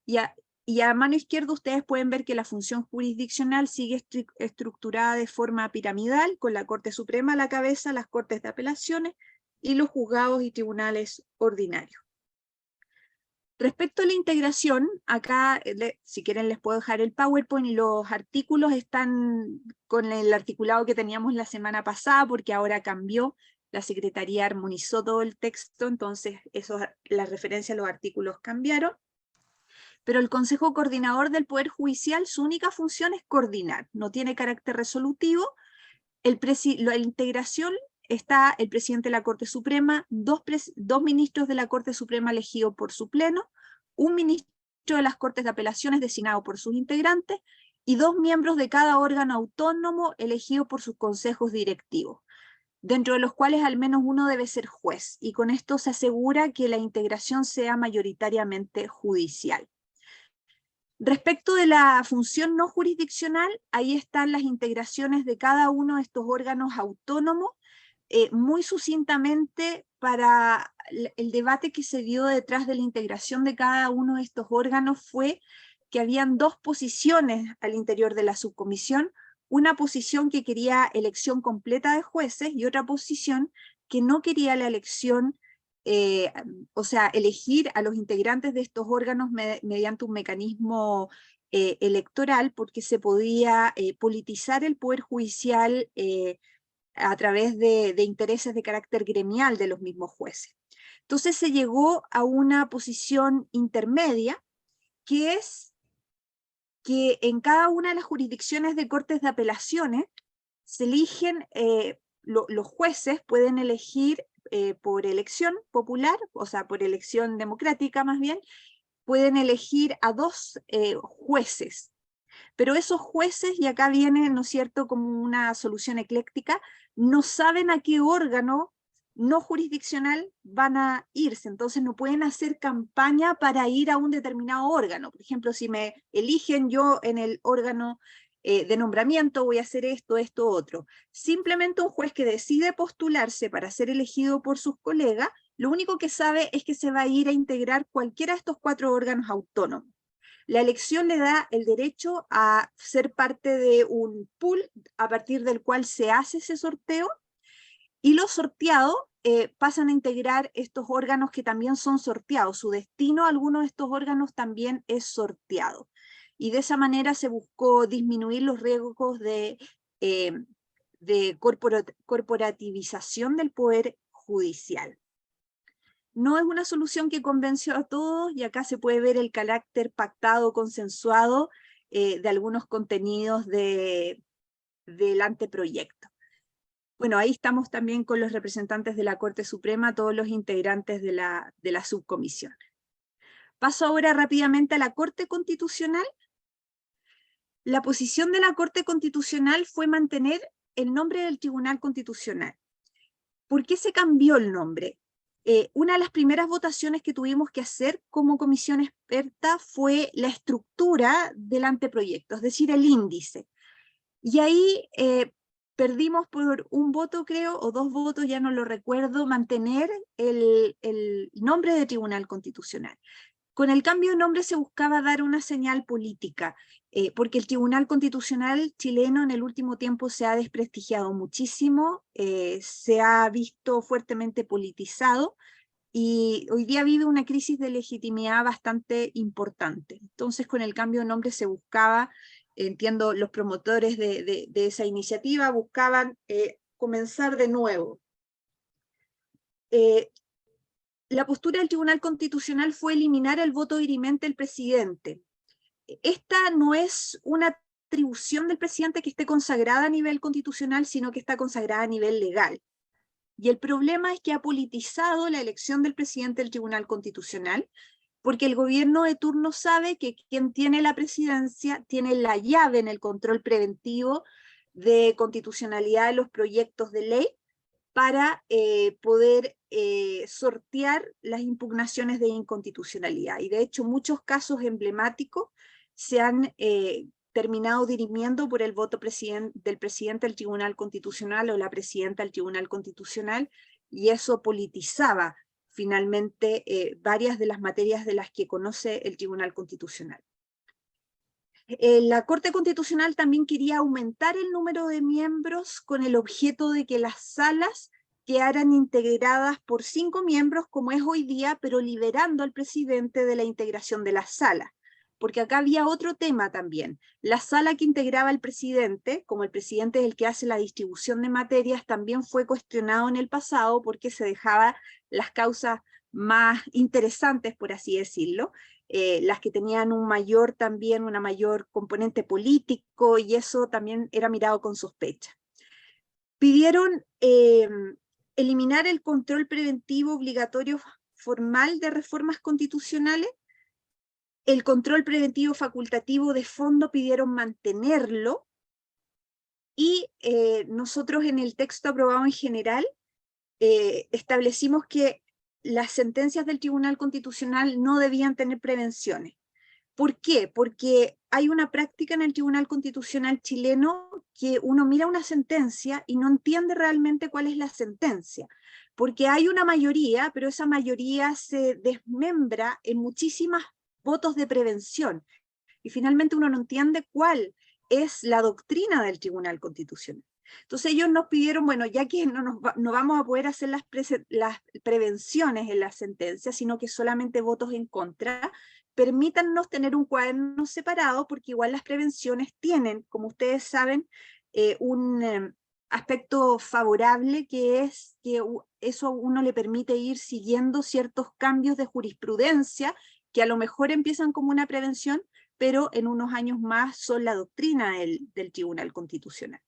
Y a mano izquierda ustedes pueden ver que la función jurisdiccional sigue estructurada de forma piramidal, con la Corte Suprema a la cabeza, las Cortes de Apelaciones y los juzgados y tribunales ordinarios. Respecto a la integración, acá, si quieren les puedo dejar el PowerPoint, los artículos están con el articulado que teníamos la semana pasada, porque ahora cambió, la Secretaría armonizó todo el texto, entonces las referencias a los artículos cambiaron. Pero el Consejo Coordinador del Poder Judicial, su única función es coordinar, no tiene carácter resolutivo. La integración está el presidente de la Corte Suprema, dos ministros de la Corte Suprema elegidos por su pleno, un ministro de las Cortes de Apelaciones designado por sus integrantes, y 2 miembros de cada órgano autónomo elegidos por sus consejos directivos, dentro de los cuales al menos uno debe ser juez, y con esto se asegura que la integración sea mayoritariamente judicial. Respecto de la función no jurisdiccional, ahí están las integraciones de cada uno de estos órganos autónomos, muy sucintamente para el debate que se dio detrás de la integración de cada uno de estos órganos fue que habían 2 posiciones al interior de la subcomisión, una posición que quería elección completa de jueces y otra posición que no quería la elección, o sea, elegir a los integrantes de estos órganos mediante un mecanismo electoral, porque se podía politizar el Poder Judicial a través de intereses de carácter gremial de los mismos jueces. Entonces se llegó a una posición intermedia, que es que en cada una de las jurisdicciones de cortes de apelaciones se eligen, los jueces pueden elegir por elección popular, o sea, por elección democrática más bien, pueden elegir a 2 jueces. Pero esos jueces, y acá viene, ¿no es cierto?, como una solución ecléctica, no saben a qué órgano no jurisdiccional van a irse, entonces no pueden hacer campaña para ir a un determinado órgano. Por ejemplo, si me eligen yo en el órgano de nombramiento, voy a hacer esto, esto, otro. Simplemente un juez que decide postularse para ser elegido por sus colegas, lo único que sabe es que se va a ir a integrar cualquiera de estos 4 órganos autónomos. La elección le da el derecho a ser parte de un pool a partir del cual se hace ese sorteo, y los sorteados pasan a integrar estos órganos que también son sorteados. Su destino a algunos de estos órganos también es sorteado. Y de esa manera se buscó disminuir los riesgos de corporativización del Poder Judicial. No es una solución que convenció a todos, y acá se puede ver el carácter pactado, consensuado de algunos contenidos del anteproyecto. Bueno, ahí estamos también con los representantes de la Corte Suprema, todos los integrantes de la subcomisión. Paso ahora rápidamente a la Corte Constitucional. La posición de la Corte Constitucional fue mantener el nombre del Tribunal Constitucional. ¿Por qué se cambió el nombre? Una de las primeras votaciones que tuvimos que hacer como comisión experta fue la estructura del anteproyecto, es decir, el índice. Y ahí perdimos por 1 voto, creo, o 2 votos, ya no lo recuerdo, mantener el nombre de Tribunal Constitucional. Con el cambio de nombre se buscaba dar una señal política, porque el Tribunal Constitucional chileno en el último tiempo se ha desprestigiado muchísimo, se ha visto fuertemente politizado, y hoy día vive una crisis de legitimidad bastante importante. Entonces, con el cambio de nombre se buscaba, entiendo, los promotores de esa iniciativa buscaban comenzar de nuevo. La postura del Tribunal Constitucional fue eliminar el voto dirimente del presidente. Esta no es una atribución del presidente que esté consagrada a nivel constitucional, sino que está consagrada a nivel legal. Y el problema es que ha politizado la elección del presidente del Tribunal Constitucional, porque el gobierno de turno sabe que quien tiene la presidencia tiene la llave en el control preventivo de constitucionalidad de los proyectos de ley para poder sortear las impugnaciones de inconstitucionalidad. Y de hecho muchos casos emblemáticos se han terminado dirimiendo por el voto del presidente del Tribunal Constitucional o la presidenta del Tribunal Constitucional, y eso politizaba finalmente varias de las materias de las que conoce el Tribunal Constitucional. La Corte Constitucional también quería aumentar el número de miembros con el objeto de que las salas quedaran integradas por 5 miembros, como es hoy día, pero liberando al presidente de la integración de las salas. Porque acá había otro tema también. La sala que integraba al presidente, como el presidente es el que hace la distribución de materias, también fue cuestionado en el pasado porque se dejaba las causas más interesantes, por así decirlo, las que tenían una mayor componente político, y eso también era mirado con sospecha. Pidieron eliminar el control preventivo obligatorio formal de reformas constitucionales. El control preventivo facultativo de fondo pidieron mantenerlo, y nosotros en el texto aprobado en general establecimos que las sentencias del Tribunal Constitucional no debían tener prevenciones. ¿Por qué? Porque hay una práctica en el Tribunal Constitucional chileno que uno mira una sentencia y no entiende realmente cuál es la sentencia, porque hay una mayoría, pero esa mayoría se desmembra en muchísimos votos de prevención, y finalmente uno no entiende cuál es la doctrina del Tribunal Constitucional. Entonces ellos nos pidieron, bueno, ya que no vamos a poder hacer las prevenciones en la sentencia, sino que solamente votos en contra, permítannos tener un cuaderno separado, porque igual las prevenciones tienen, como ustedes saben, un aspecto favorable, que es que eso a uno le permite ir siguiendo ciertos cambios de jurisprudencia, que a lo mejor empiezan como una prevención, pero en unos años más son la doctrina del Tribunal Constitucional.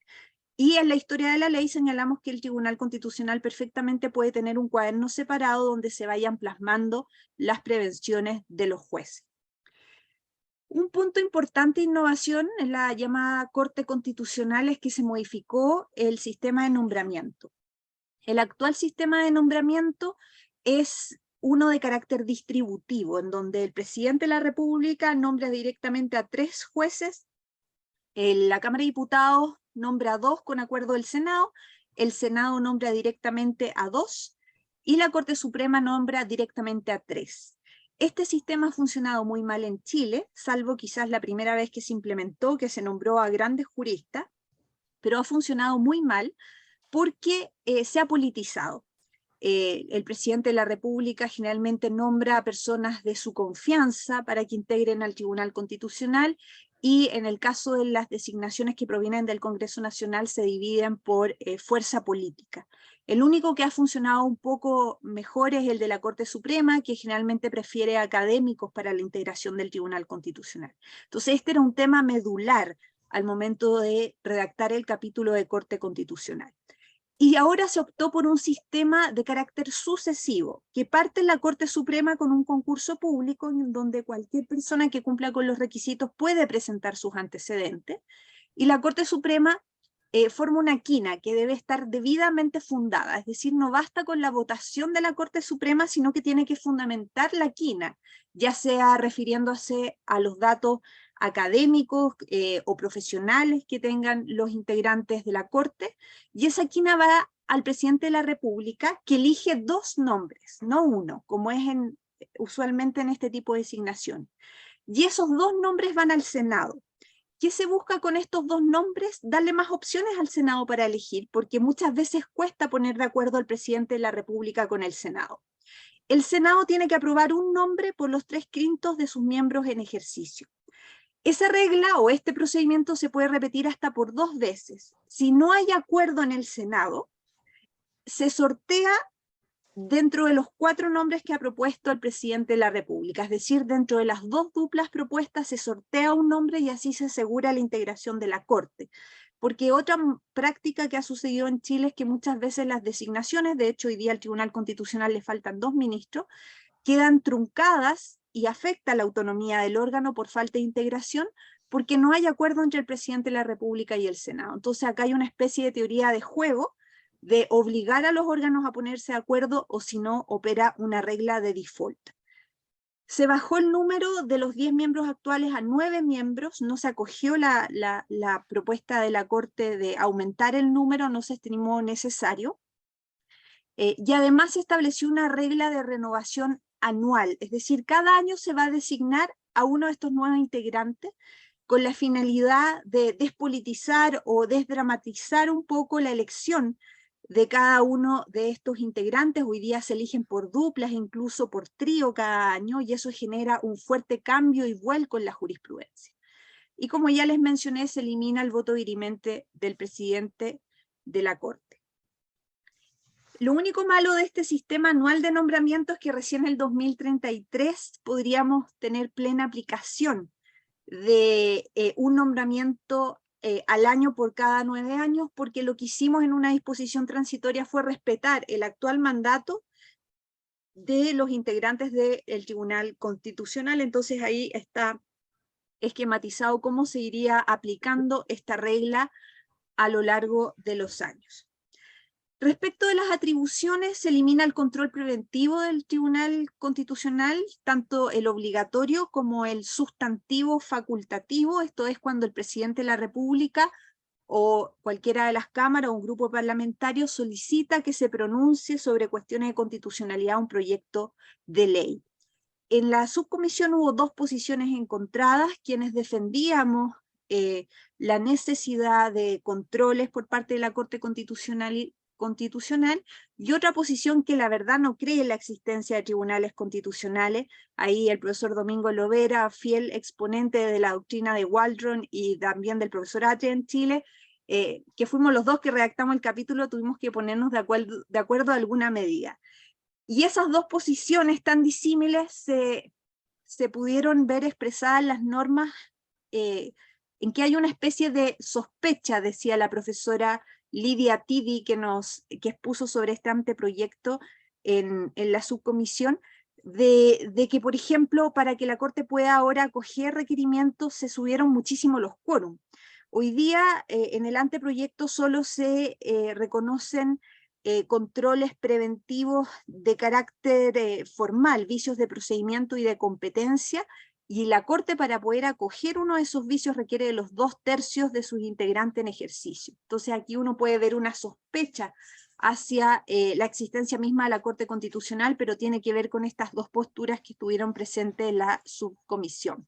Y en la historia de la ley señalamos que el Tribunal Constitucional perfectamente puede tener un cuaderno separado donde se vayan plasmando las prevenciones de los jueces. Un punto importante de innovación en la llamada Corte Constitucional es que se modificó el sistema de nombramiento. El actual sistema de nombramiento es uno de carácter distributivo, en donde el presidente de la República nombra directamente a 3 jueces, la Cámara de Diputados nombra a 2 con acuerdo del Senado, el Senado nombra directamente a 2, y la Corte Suprema nombra directamente a 3. Este sistema ha funcionado muy mal en Chile, salvo quizás la primera vez que se implementó, que se nombró a grandes juristas, pero ha funcionado muy mal porque se ha politizado. El presidente de la República generalmente nombra a personas de su confianza para que integren al Tribunal Constitucional, y en el caso de las designaciones que provienen del Congreso Nacional se dividen por fuerza política. El único que ha funcionado un poco mejor es el de la Corte Suprema, que generalmente prefiere académicos para la integración del Tribunal Constitucional. Entonces este era un tema medular al momento de redactar el capítulo de Corte Constitucional. Y ahora se optó por un sistema de carácter sucesivo, que parte en la Corte Suprema con un concurso público en donde cualquier persona que cumpla con los requisitos puede presentar sus antecedentes, y la Corte Suprema forma una quina que debe estar debidamente fundada, es decir, no basta con la votación de la Corte Suprema, sino que tiene que fundamentar la quina, ya sea refiriéndose a los datos académicos o profesionales que tengan los integrantes de la Corte, y esa quina va al presidente de la República, que elige 2 nombres, no 1, como es usualmente en este tipo de designación. Y esos 2 nombres van al Senado. ¿Qué se busca con estos 2 nombres? Darle más opciones al Senado para elegir, porque muchas veces cuesta poner de acuerdo al presidente de la República con el Senado. El Senado tiene que aprobar un nombre por los 3/5 de sus miembros en ejercicio. Esa regla o este procedimiento se puede repetir hasta por 2 veces. Si no hay acuerdo en el Senado, se sortea dentro de los 4 nombres que ha propuesto el presidente de la República, es decir, dentro de las 2 duplas propuestas se sortea un nombre, y así se asegura la integración de la Corte. Porque otra práctica que ha sucedido en Chile es que muchas veces las designaciones, de hecho hoy día al Tribunal Constitucional le faltan 2 ministros, quedan truncadas y afecta la autonomía del órgano por falta de integración, porque no hay acuerdo entre el presidente de la República y el Senado. Entonces acá hay una especie de teoría de juego, de obligar a los órganos a ponerse de acuerdo, o si no, opera una regla de default. Se bajó el número de los 10 miembros actuales a 9 miembros, no se acogió la propuesta de la Corte de aumentar el número, no se estimó necesario. Y además se estableció una regla de renovación anual, es decir, cada año se va a designar a uno de estos nuevos integrantes con la finalidad de despolitizar o desdramatizar un poco la elección de cada uno de estos integrantes. Hoy día se eligen por duplas, incluso por trío cada año, y eso genera un fuerte cambio y vuelco en la jurisprudencia. Y como ya les mencioné, se elimina el voto dirimente del presidente de la Corte. Lo único malo de este sistema anual de nombramiento es que recién en el 2033 podríamos tener plena aplicación de un nombramiento al año por cada 9 años, porque lo que hicimos en una disposición transitoria fue respetar el actual mandato de los integrantes del Tribunal Constitucional. Entonces ahí está esquematizado cómo se iría aplicando esta regla a lo largo de los años. Respecto de las atribuciones, se elimina el control preventivo del Tribunal Constitucional, tanto el obligatorio como el sustantivo facultativo. Esto es cuando el presidente de la República o cualquiera de las cámaras o un grupo parlamentario solicita que se pronuncie sobre cuestiones de constitucionalidad un proyecto de ley. En la subcomisión hubo 2 posiciones encontradas, quienes defendíamos la necesidad de controles por parte de la Corte Constitucional, y otra posición que la verdad no cree en la existencia de tribunales constitucionales. Ahí el profesor Domingo Lovera, fiel exponente de la doctrina de Waldron y también del profesor Atria en Chile, que fuimos los 2 que redactamos el capítulo, tuvimos que ponernos de acuerdo a alguna medida. Y esas 2 posiciones tan disímiles se pudieron ver expresadas en las normas, en que hay una especie de sospecha, decía la profesora Lidia Tidi, que expuso sobre este anteproyecto en la subcomisión, de que, por ejemplo, para que la Corte pueda ahora acoger requerimientos, se subieron muchísimo los quórum. Hoy día, en el anteproyecto solo se reconocen controles preventivos de carácter formal, vicios de procedimiento y de competencia, y la Corte, para poder acoger uno de esos vicios, requiere de los 2/3 de sus integrantes en ejercicio. Entonces aquí uno puede ver una sospecha hacia la existencia misma de la Corte Constitucional, pero tiene que ver con estas 2 posturas que estuvieron presentes en la subcomisión.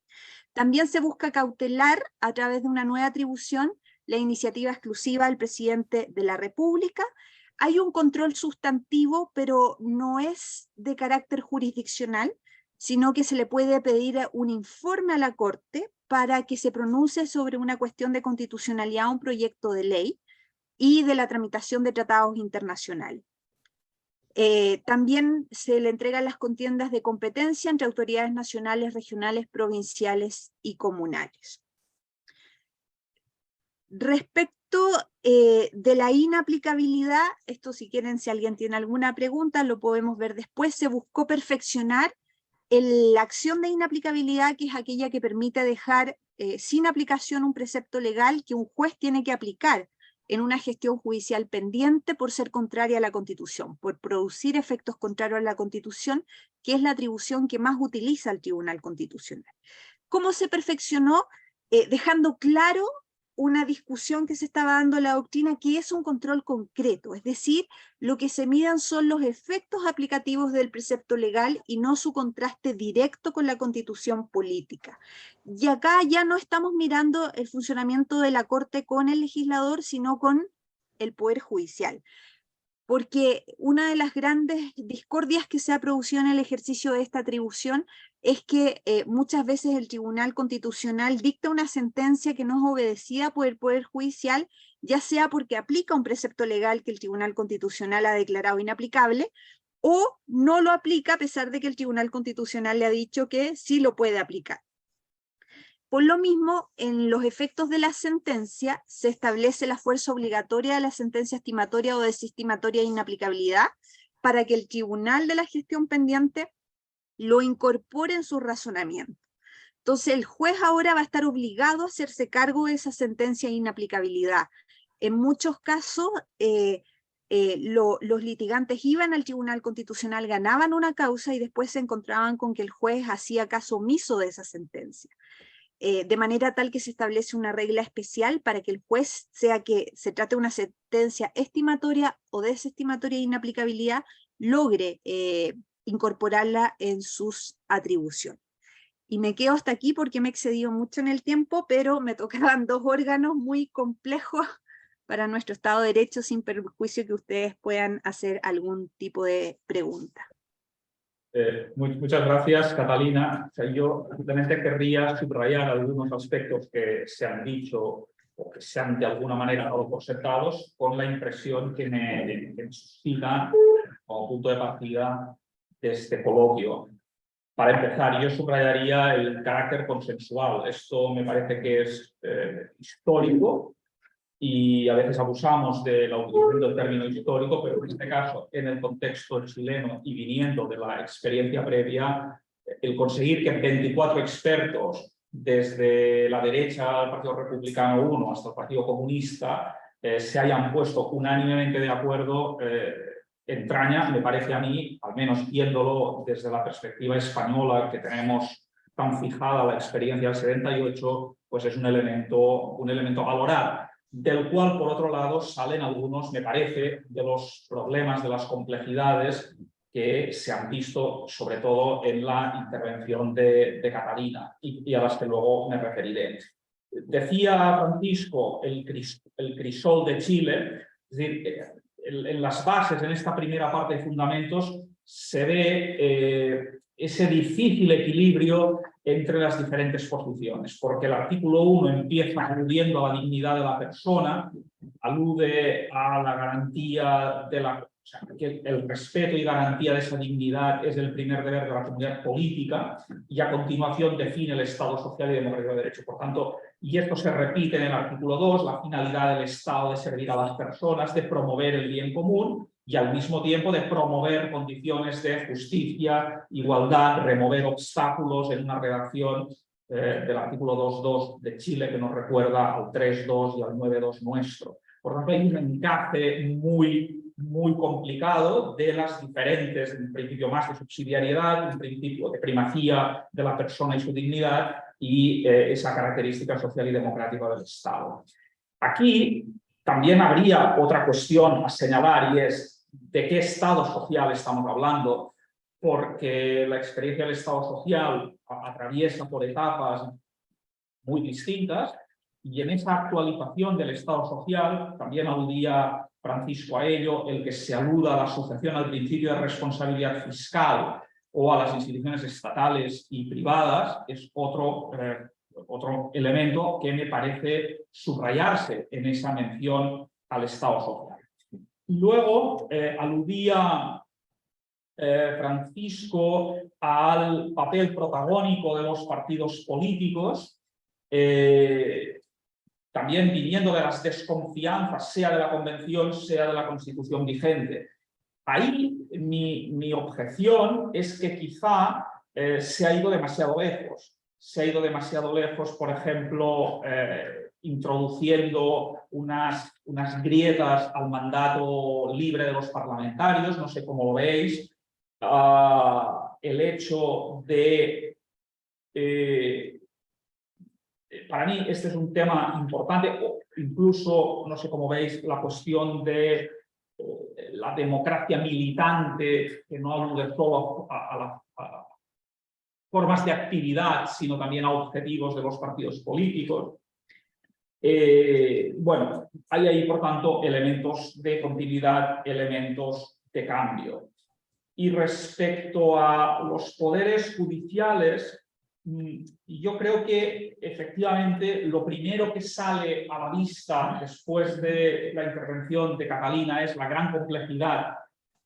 También se busca cautelar, a través de una nueva atribución, la iniciativa exclusiva del presidente de la República. Hay un control sustantivo, pero no es de carácter jurisdiccional, sino que se le puede pedir un informe a la Corte para que se pronuncie sobre una cuestión de constitucionalidad o un proyecto de ley y de la tramitación de tratados internacionales. También se le entregan las contiendas de competencia entre autoridades nacionales, regionales, provinciales y comunales. Respecto de la inaplicabilidad, esto si quieren, si alguien tiene alguna pregunta, lo podemos ver después. Se buscó perfeccionar la acción de inaplicabilidad, que es aquella que permite dejar sin aplicación un precepto legal que un juez tiene que aplicar en una gestión judicial pendiente por ser contraria a la Constitución, por producir efectos contrarios a la Constitución, que es la atribución que más utiliza el Tribunal Constitucional. ¿Cómo se perfeccionó? Dejando claro una discusión que se estaba dando en la doctrina, que es un control concreto, es decir, lo que se midan son los efectos aplicativos del precepto legal y no su contraste directo con la Constitución política. Y acá ya no estamos mirando el funcionamiento de la Corte con el legislador, sino con el Poder Judicial. Porque una de las grandes discordias que se ha producido en el ejercicio de esta atribución es que muchas veces el Tribunal Constitucional dicta una sentencia que no es obedecida por el Poder Judicial, ya sea porque aplica un precepto legal que el Tribunal Constitucional ha declarado inaplicable, o no lo aplica a pesar de que el Tribunal Constitucional le ha dicho que sí lo puede aplicar. Por lo mismo, en los efectos de la sentencia se establece la fuerza obligatoria de la sentencia estimatoria o desestimatoria de inaplicabilidad para que el tribunal de la gestión pendiente lo incorpore en su razonamiento. Entonces el juez ahora va a estar obligado a hacerse cargo de esa sentencia de inaplicabilidad. En muchos casos los litigantes iban al Tribunal Constitucional, ganaban una causa y después se encontraban con que el juez hacía caso omiso de esa sentencia. De manera tal que se establece una regla especial para que el juez, sea que se trate de una sentencia estimatoria o desestimatoria de inaplicabilidad, logre incorporarla en sus atribuciones. Y me quedo hasta aquí porque me he excedido mucho en el tiempo, pero me tocaban dos órganos muy complejos para nuestro Estado de Derecho, sin perjuicio que ustedes puedan hacer algún tipo de pregunta. Muchas gracias, Catalina. O sea, yo simplemente querría subrayar algunos aspectos que se han dicho o que se han de alguna manera dado por sentados, con la impresión que me suscita como punto de partida de este coloquio. Para empezar, yo subrayaría el carácter consensual. Esto me parece que es histórico y a veces abusamos de la utilización del término histórico, pero en este caso, en el contexto chileno y viniendo de la experiencia previa, el conseguir que 24 expertos, desde la derecha del Partido Republicano 1 hasta el Partido Comunista, se hayan puesto unánimemente de acuerdo, entraña, me parece a mí, al menos viéndolo desde la perspectiva española que tenemos tan fijada la experiencia del 78, pues es un elemento a valorar, del cual, por otro lado, salen algunos, me parece, de los problemas, de las complejidades que se han visto, sobre todo en la intervención de Catalina, y a las que luego me referiré. Decía Francisco el crisol de Chile, es decir, en las bases, en esta primera parte de fundamentos, se ve ese difícil equilibrio entre las diferentes posiciones, porque el artículo 1 empieza aludiendo a la dignidad de la persona, alude a la garantía de la... O sea, que el respeto y garantía de esa dignidad es el primer deber de la comunidad política, y a continuación define el Estado social y democrático de derecho. Por tanto, y esto se repite en el artículo 2, la finalidad del Estado de servir a las personas, de promover el bien común y al mismo tiempo de promover condiciones de justicia, igualdad, remover obstáculos, en una redacción del artículo 2.2 de Chile que nos recuerda al 3.2 y al 9.2 nuestro. Por tanto, hay un encaje muy complicado de las diferentes, un principio más de subsidiariedad, un principio de primacía de la persona y su dignidad, y esa característica social y democrática del Estado. Aquí también habría otra cuestión a señalar, y es de qué Estado social estamos hablando, porque la experiencia del Estado social atraviesa por etapas muy distintas, y en esa actualización del Estado social, también aludía Francisco a ello, el que se aluda a la asociación al principio de responsabilidad fiscal o a las instituciones estatales y privadas, es otro elemento que me parece subrayarse en esa mención al Estado social. Luego aludía Francisco al papel protagónico de los partidos políticos, también viniendo de las desconfianzas, sea de la Convención, sea de la Constitución vigente. Ahí mi objeción es que quizá se ha ido demasiado lejos. Se ha ido demasiado lejos, por ejemplo, introduciendo unas grietas al mandato libre de los parlamentarios, no sé cómo lo veis, el hecho de... para mí este es un tema importante, o incluso, no sé cómo veis, la cuestión de la democracia militante, que no alude solo a formas de actividad, sino también a objetivos de los partidos políticos. Bueno, hay ahí, por tanto, elementos de continuidad, elementos de cambio. Y respecto a los poderes judiciales, yo creo que efectivamente lo primero que sale a la vista después de la intervención de Catalina es la gran complejidad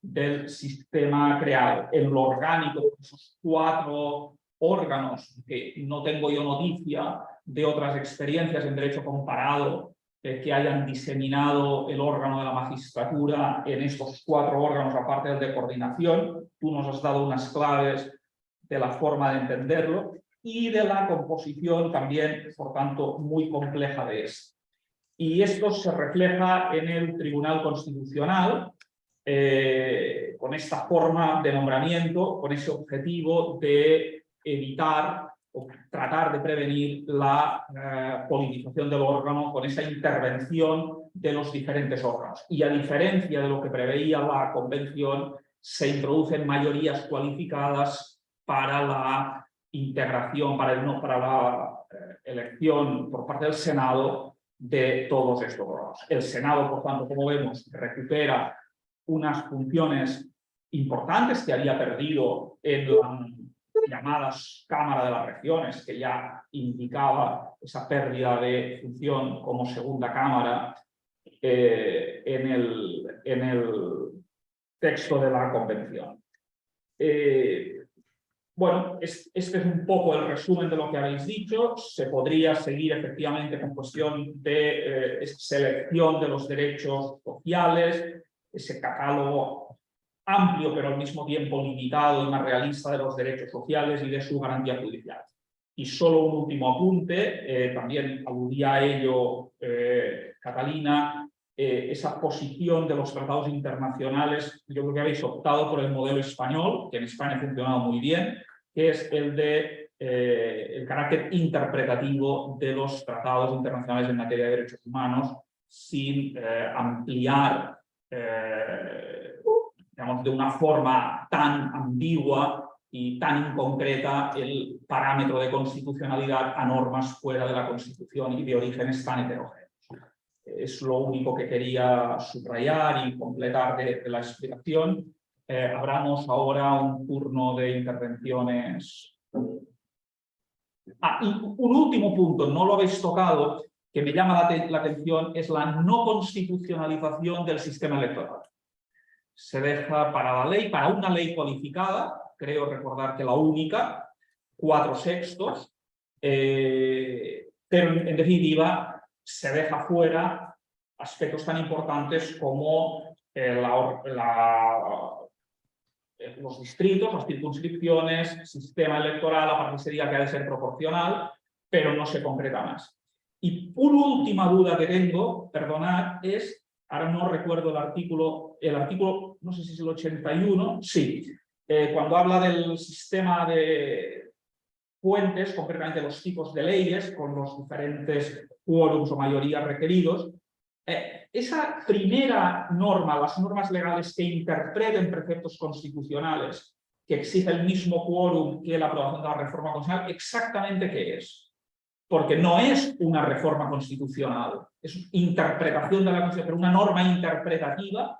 del sistema creado, en lo orgánico de esos 4 órganos, que no tengo yo noticia de otras experiencias en derecho comparado que hayan diseminado el órgano de la magistratura en estos 4 órganos, aparte del de coordinación. Tú nos has dado unas claves de la forma de entenderlo y de la composición también, por tanto, muy compleja de esto. Y esto se refleja en el Tribunal Constitucional, con esta forma de nombramiento, con ese objetivo de evitar o tratar de prevenir la politización del órgano con esa intervención de los diferentes órganos. Y a diferencia de lo que preveía la Convención, se introducen mayorías cualificadas para la integración, para la elección por parte del Senado de todos estos órganos. El Senado, por tanto, como vemos, recupera unas funciones importantes que había perdido en las llamadas Cámara de las Regiones, que ya indicaba esa pérdida de función como segunda Cámara en el texto de la Convención. Bueno, este es un poco el resumen de lo que habéis dicho. Se podría seguir efectivamente con cuestión de selección de los derechos sociales, ese catálogo amplio pero al mismo tiempo limitado y más realista de los derechos sociales y de su garantía judicial. Y solo un último apunte, también aludía a ello Catalina, esa posición de los tratados internacionales. Yo creo que habéis optado por el modelo español, que en España ha funcionado muy bien, que es el de el carácter interpretativo de los tratados internacionales en materia de derechos humanos, sin ampliar, digamos, de una forma tan ambigua y tan inconcreta el parámetro de constitucionalidad a normas fuera de la Constitución y de orígenes tan heterogéneos. Es lo único que quería subrayar y completar de la explicación. Abramos ahora un turno de intervenciones. Y un último punto, no lo habéis tocado, que me llama la atención, es la no constitucionalización del sistema electoral. Se deja para la ley, para una ley cualificada, creo recordar que la única, 4/6, pero en definitiva se deja fuera aspectos tan importantes como los distritos, las circunscripciones, sistema electoral, aparte sería que ha de ser proporcional, pero no se concreta más. Y una última duda que tengo, perdonad, es, ahora no recuerdo el artículo, no sé si es el 81, sí, cuando habla del sistema de fuentes, concretamente los tipos de leyes, con los diferentes quórums o mayorías requeridos. Esa primera norma, las normas legales que interpreten preceptos constitucionales, que exige el mismo quórum que la aprobación de la reforma constitucional, ¿exactamente qué es? Porque no es una reforma constitucional, es interpretación de la Constitución, pero una norma interpretativa.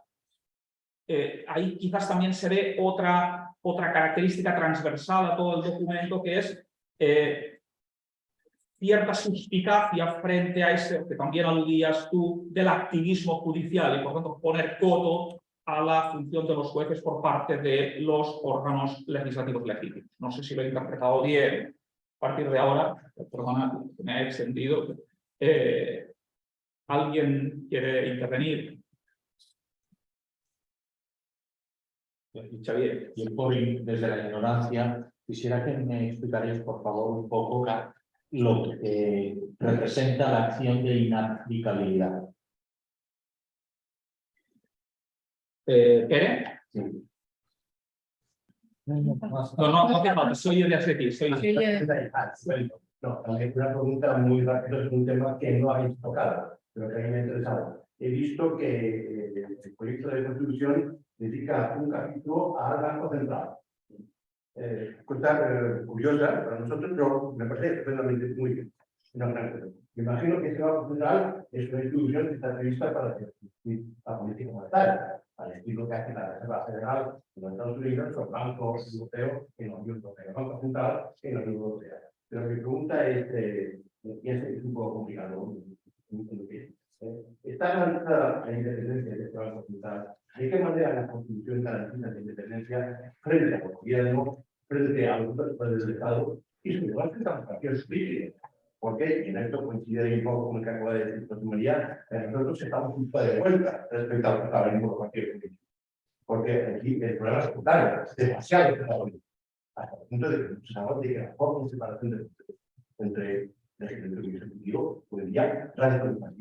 Ahí quizás también se ve otra característica transversal a todo el documento, que es cierta suspicacia frente a ese, que también aludías tú, del activismo judicial y por tanto poner coto a la función de los jueces por parte de los órganos legislativos legítimos. No sé si lo he interpretado bien. A partir de ahora, perdona, me he extendido. ¿Alguien quiere intervenir? Xavier. Yo, desde la ignorancia, quisiera que me explicarais, por favor, un poco lo que representa la acción de inaplicabilidad. ¿Pere? Sí. No, soy yo de Atleti. No, una pregunta muy rápida, es un tema que no habéis tocado, pero que a mí me ha interesado. He visto que el proyecto de constitución dedica un capítulo al Banco Central. Cosa curiosa para nosotros, pero me parece realmente muy bien. Una gran cosa. Me imagino que este Banco Central es una institución que está prevista para la política monetaria, al estilo que hace la Reserva Federal de los Estados Unidos o el Banco Europeo en la Unión Europea, el Banco Central en la Unión Europea. Pero mi pregunta es, y es un poco complicado, está garantizada la independencia de este Banco Central. ¿De qué manera la Constitución garantiza la independencia frente al gobierno, frente a los poderes del Estado y sobre todo frente a las relaciones políticas? Porque en esto coincide un poco con lo que acaba de decir José María, nosotros estamos un poco de vuelta respecto a lo que estaba en los partidos políticos. Porque aquí el problema es total, es demasiado protagonista. Hasta el punto de que nos hablamos de que la forma de separación entre legislativo y ejecutivo podría radicalizar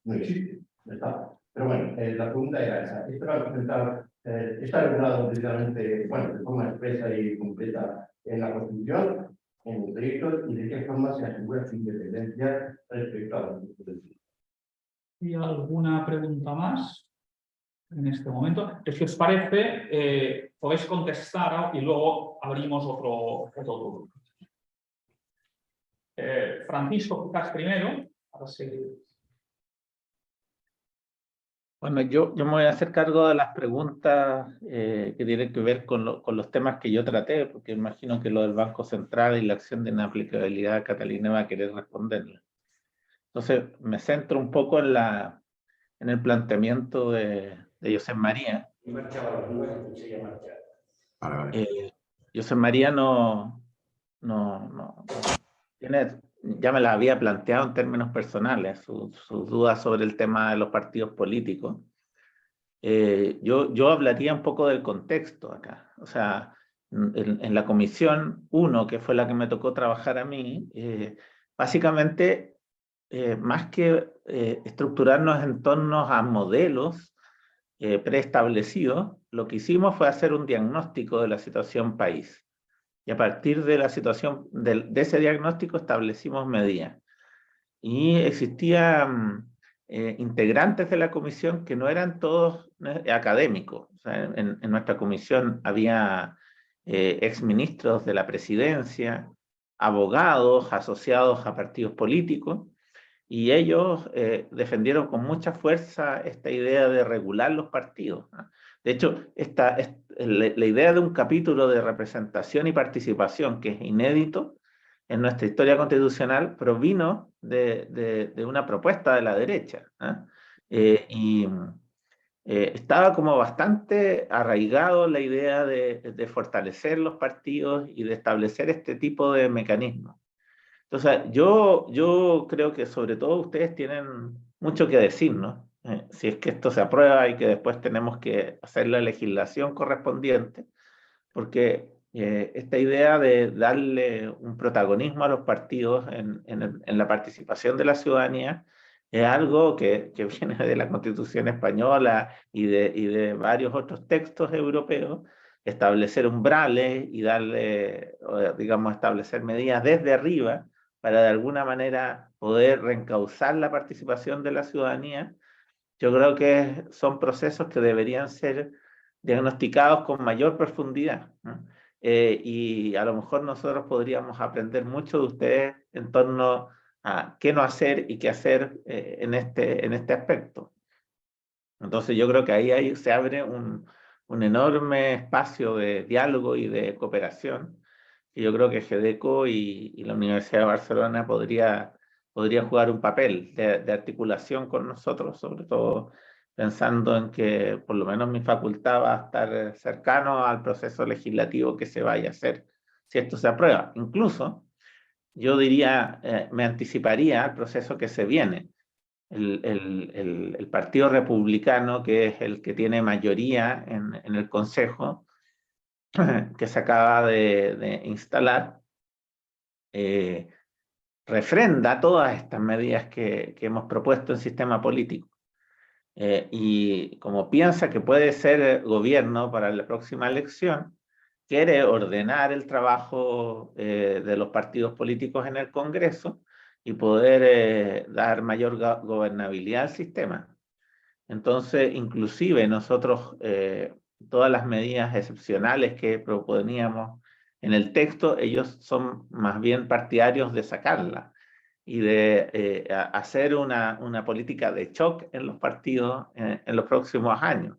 no existe, no está. Pero bueno, la pregunta era esa. ¿Esto va a presentar, está regulado precisamente, bueno, de forma expresa y completa en la Constitución, en el proyecto, y de qué forma se asegura su independencia respecto a los derechos del ciudadano? ¿Hay alguna pregunta más en este momento? Si os parece, podéis contestar y luego abrimos otro grupo. Francisco, quizás primero, para seguir. Bueno, yo me voy a hacer cargo de las preguntas que tienen que ver con los temas que yo traté, porque imagino que lo del Banco Central y la acción de inaplicabilidad, Catalina va a querer responderla. Entonces, me centro un poco en el planteamiento de José María. José María no tiene, ya me la había planteado en términos personales, sus dudas sobre el tema de los partidos políticos. Yo hablaría un poco del contexto acá. O sea, en la comisión 1, que fue la que me tocó trabajar a mí, básicamente, más que estructurarnos en torno a modelos preestablecidos, lo que hicimos fue hacer un diagnóstico de la situación país. Y a partir de la situación, de ese diagnóstico establecimos medidas. Y existían integrantes de la comisión que no eran todos académicos. O sea, en nuestra comisión había exministros de la presidencia, abogados asociados a partidos políticos, y ellos defendieron con mucha fuerza esta idea de regular los partidos, ¿no? De hecho, la idea de un capítulo de representación y participación que es inédito en nuestra historia constitucional provino de una propuesta de la derecha, ¿no? Estaba como bastante arraigado la idea de fortalecer los partidos y de establecer este tipo de mecanismos. Entonces, yo creo que sobre todo ustedes tienen mucho que decir, ¿no? Si es que esto se aprueba y que después tenemos que hacer la legislación correspondiente, porque esta idea de darle un protagonismo a los partidos en la participación de la ciudadanía es algo que viene de la Constitución española y de varios otros textos europeos. Establecer umbrales y darle, digamos, establecer medidas desde arriba para de alguna manera poder reencauzar la participación de la ciudadanía, yo creo que son procesos que deberían ser diagnosticados con mayor profundidad, ¿no? Y a lo mejor nosotros podríamos aprender mucho de ustedes en torno a qué no hacer y qué hacer en este aspecto. Entonces yo creo que ahí se abre un enorme espacio de diálogo y de cooperación. Y yo creo que GEDECO y la Universidad de Barcelona podría jugar un papel de articulación con nosotros, sobre todo pensando en que por lo menos mi facultad va a estar cercano al proceso legislativo que se vaya a hacer si esto se aprueba. Incluso, yo diría, me anticiparía al proceso que se viene. El Partido Republicano, que es el que tiene mayoría en el Consejo, que se acaba de instalar, refrenda todas estas medidas que hemos propuesto en sistema político. Y como piensa que puede ser gobierno para la próxima elección, quiere ordenar el trabajo de los partidos políticos en el Congreso y poder dar mayor gobernabilidad al sistema. Entonces, inclusive nosotros, todas las medidas excepcionales que proponíamos en el texto, ellos son más bien partidarios de sacarla y de hacer una política de shock en los partidos en los próximos años.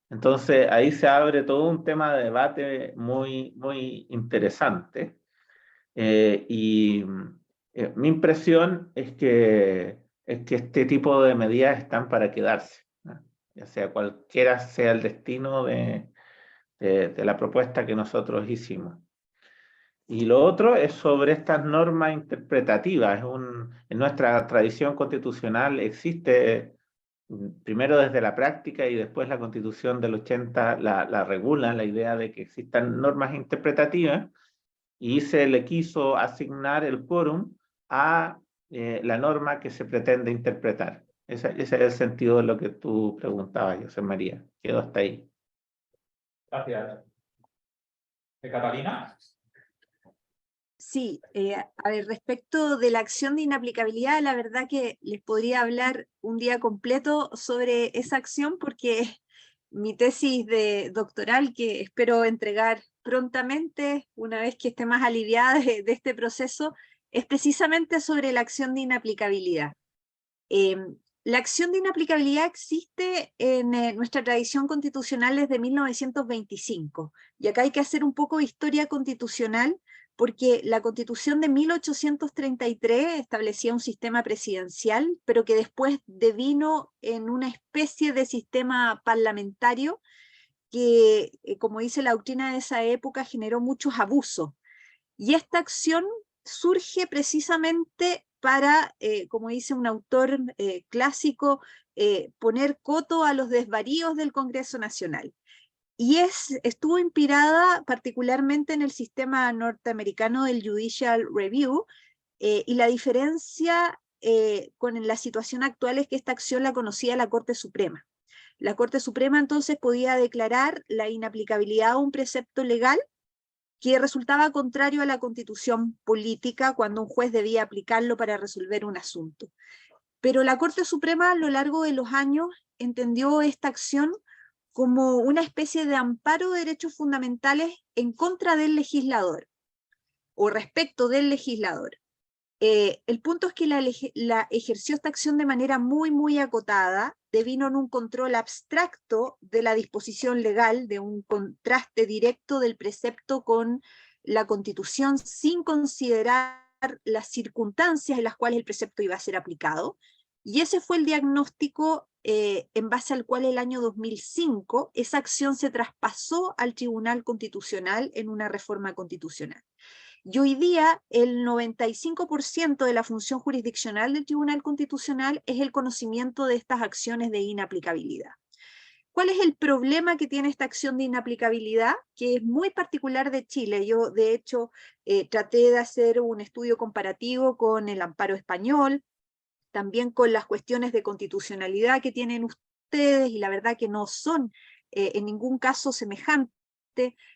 Entonces, ahí se abre todo un tema de debate muy, muy interesante. Mi impresión es que este tipo de medidas están para quedarse, ¿no? Ya sea cualquiera sea el destino de la propuesta que nosotros hicimos. Y lo otro es sobre estas normas interpretativas. En nuestra tradición constitucional existe, primero desde la práctica y después la Constitución del 80 la regula, la idea de que existan normas interpretativas, y se le quiso asignar el quórum a la norma que se pretende interpretar. Ese es el sentido de lo que tú preguntabas, José María. Quedo hasta ahí. Gracias. Catalina. Sí, a ver, respecto de la acción de inaplicabilidad, la verdad que les podría hablar un día completo sobre esa acción porque mi tesis de doctoral, que espero entregar prontamente, una vez que esté más aliviada de este proceso, es precisamente sobre la acción de inaplicabilidad. La acción de inaplicabilidad existe en nuestra tradición constitucional desde 1925, y acá hay que hacer un poco de historia constitucional, porque la Constitución de 1833 establecía un sistema presidencial, pero que después devino en una especie de sistema parlamentario que, como dice la doctrina de esa época, generó muchos abusos. Y esta acción surge precisamente para, como dice un autor clásico, poner coto a los desvaríos del Congreso Nacional. Y estuvo inspirada particularmente en el sistema norteamericano del Judicial Review, y la diferencia con la situación actual es que esta acción la conocía la Corte Suprema. La Corte Suprema entonces podía declarar la inaplicabilidad a un precepto legal que resultaba contrario a la Constitución política cuando un juez debía aplicarlo para resolver un asunto. Pero la Corte Suprema a lo largo de los años entendió esta acción como una especie de amparo de derechos fundamentales en contra del legislador, o respecto del legislador. El punto es que la ejerció esta acción de manera muy acotada, devino en un control abstracto de la disposición legal, de un contraste directo del precepto con la Constitución, sin considerar las circunstancias en las cuales el precepto iba a ser aplicado. Y ese fue el diagnóstico en base al cual el año 2005 esa acción se traspasó al Tribunal Constitucional en una reforma constitucional. Y hoy día el 95% de la función jurisdiccional del Tribunal Constitucional es el conocimiento de estas acciones de inaplicabilidad. ¿Cuál es el problema que tiene esta acción de inaplicabilidad? Que es muy particular de Chile. Yo, de hecho, traté de hacer un estudio comparativo con el amparo español, también con las cuestiones de constitucionalidad que tienen ustedes, y la verdad que no son en ningún caso semejantes.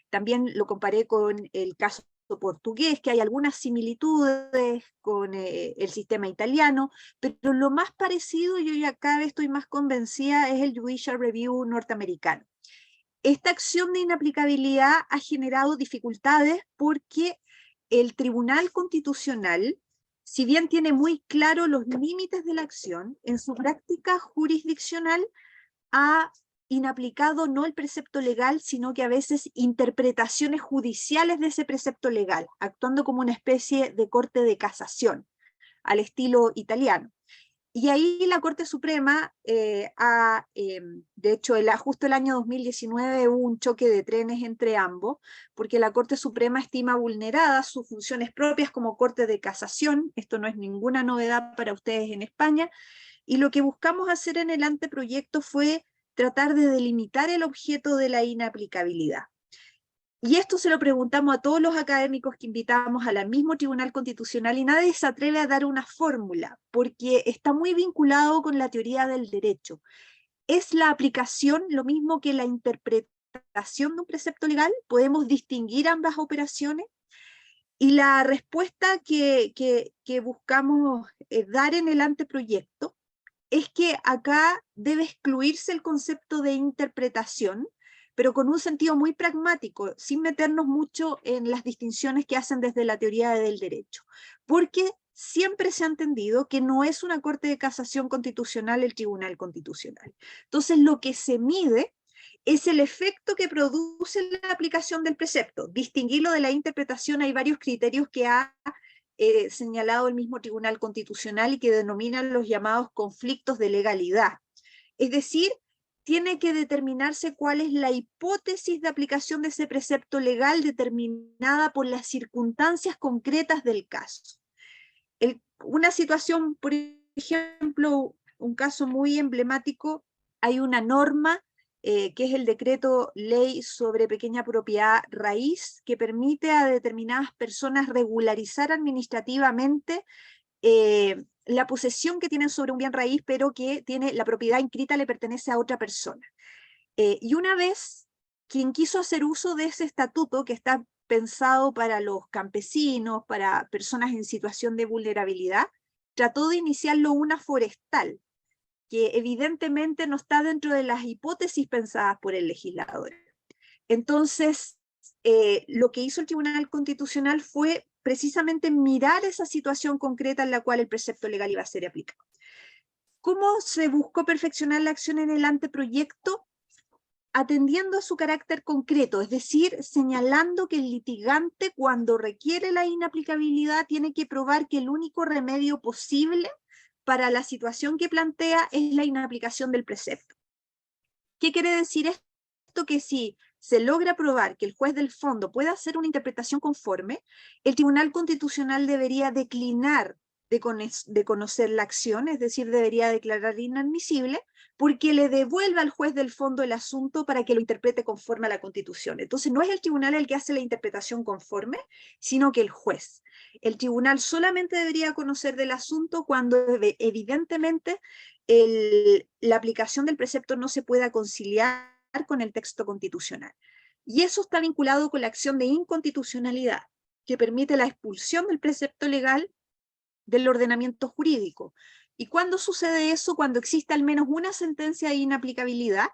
También lo comparé con el caso portugués, que hay algunas similitudes con el sistema italiano, pero lo más parecido, yo ya cada vez estoy más convencida, es el Judicial Review norteamericano. Esta acción de inaplicabilidad ha generado dificultades porque el Tribunal Constitucional, si bien tiene muy claro los límites de la acción, en su práctica jurisdiccional ha inaplicado no el precepto legal, sino que a veces interpretaciones judiciales de ese precepto legal, actuando como una especie de corte de casación, al estilo italiano. Y ahí la Corte Suprema, de hecho, justo el año 2019 hubo un choque de trenes entre ambos, porque la Corte Suprema estima vulneradas sus funciones propias como Corte de Casación. Esto no es ninguna novedad para ustedes en España, y lo que buscamos hacer en el anteproyecto fue tratar de delimitar el objeto de la inaplicabilidad. Y esto se lo preguntamos a todos los académicos que invitamos al mismo Tribunal Constitucional, y nadie se atreve a dar una fórmula, porque está muy vinculado con la teoría del derecho. ¿Es la aplicación lo mismo que la interpretación de un precepto legal? ¿Podemos distinguir ambas operaciones? Y la respuesta que buscamos dar en el anteproyecto es que acá debe excluirse el concepto de interpretación, pero con un sentido muy pragmático, sin meternos mucho en las distinciones que hacen desde la teoría del derecho, porque siempre se ha entendido que no es una Corte de Casación Constitucional el Tribunal Constitucional. Entonces lo que se mide es el efecto que produce la aplicación del precepto. Distinguirlo de la interpretación, hay varios criterios que ha señalado el mismo Tribunal Constitucional y que denominan los llamados conflictos de legalidad. Es decir, tiene que determinarse cuál es la hipótesis de aplicación de ese precepto legal determinada por las circunstancias concretas del caso. Una situación, por ejemplo, un caso muy emblemático, hay una norma que es el decreto ley sobre pequeña propiedad raíz, que permite a determinadas personas regularizar administrativamente la posesión que tienen sobre un bien raíz, pero que tiene la propiedad inscrita le pertenece a otra persona. Y una vez, quien quiso hacer uso de ese estatuto que está pensado para los campesinos, para personas en situación de vulnerabilidad, trató de iniciarlo una forestal, que evidentemente no está dentro de las hipótesis pensadas por el legislador. Entonces, lo que hizo el Tribunal Constitucional fue precisamente mirar esa situación concreta en la cual el precepto legal iba a ser aplicado. ¿Cómo se buscó perfeccionar la acción en el anteproyecto? Atendiendo a su carácter concreto, es decir, señalando que el litigante, cuando requiere la inaplicabilidad, tiene que probar que el único remedio posible para la situación que plantea es la inaplicación del precepto. ¿Qué quiere decir esto? Que si se logra probar que el juez del fondo puede hacer una interpretación conforme, el Tribunal Constitucional debería declinar de conocer la acción, es decir, debería declarar inadmisible, porque le devuelve al juez del fondo el asunto para que lo interprete conforme a la Constitución. Entonces no es el tribunal el que hace la interpretación conforme, sino que el juez. El tribunal solamente debería conocer del asunto cuando evidentemente la aplicación del precepto no se pueda conciliar con el texto constitucional. Y eso está vinculado con la acción de inconstitucionalidad, que permite la expulsión del precepto legal del ordenamiento jurídico. ¿Y cuándo sucede eso? Cuando existe al menos una sentencia de inaplicabilidad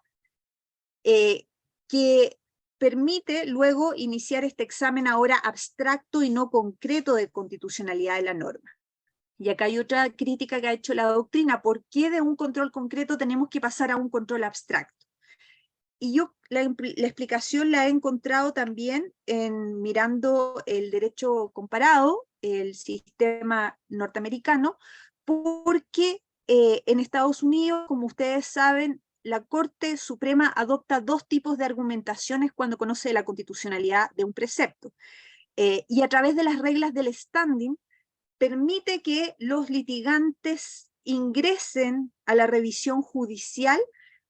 que permite luego iniciar este examen ahora abstracto y no concreto de constitucionalidad de la norma. Y acá hay otra crítica que ha hecho la doctrina: ¿por qué de un control concreto tenemos que pasar a un control abstracto? Y yo la explicación la he encontrado también en mirando el derecho comparado, el sistema norteamericano, porque en Estados Unidos, como ustedes saben, la Corte Suprema adopta dos tipos de argumentaciones cuando conoce la constitucionalidad de un precepto. Y a través de las reglas del standing, permite que los litigantes ingresen a la revisión judicial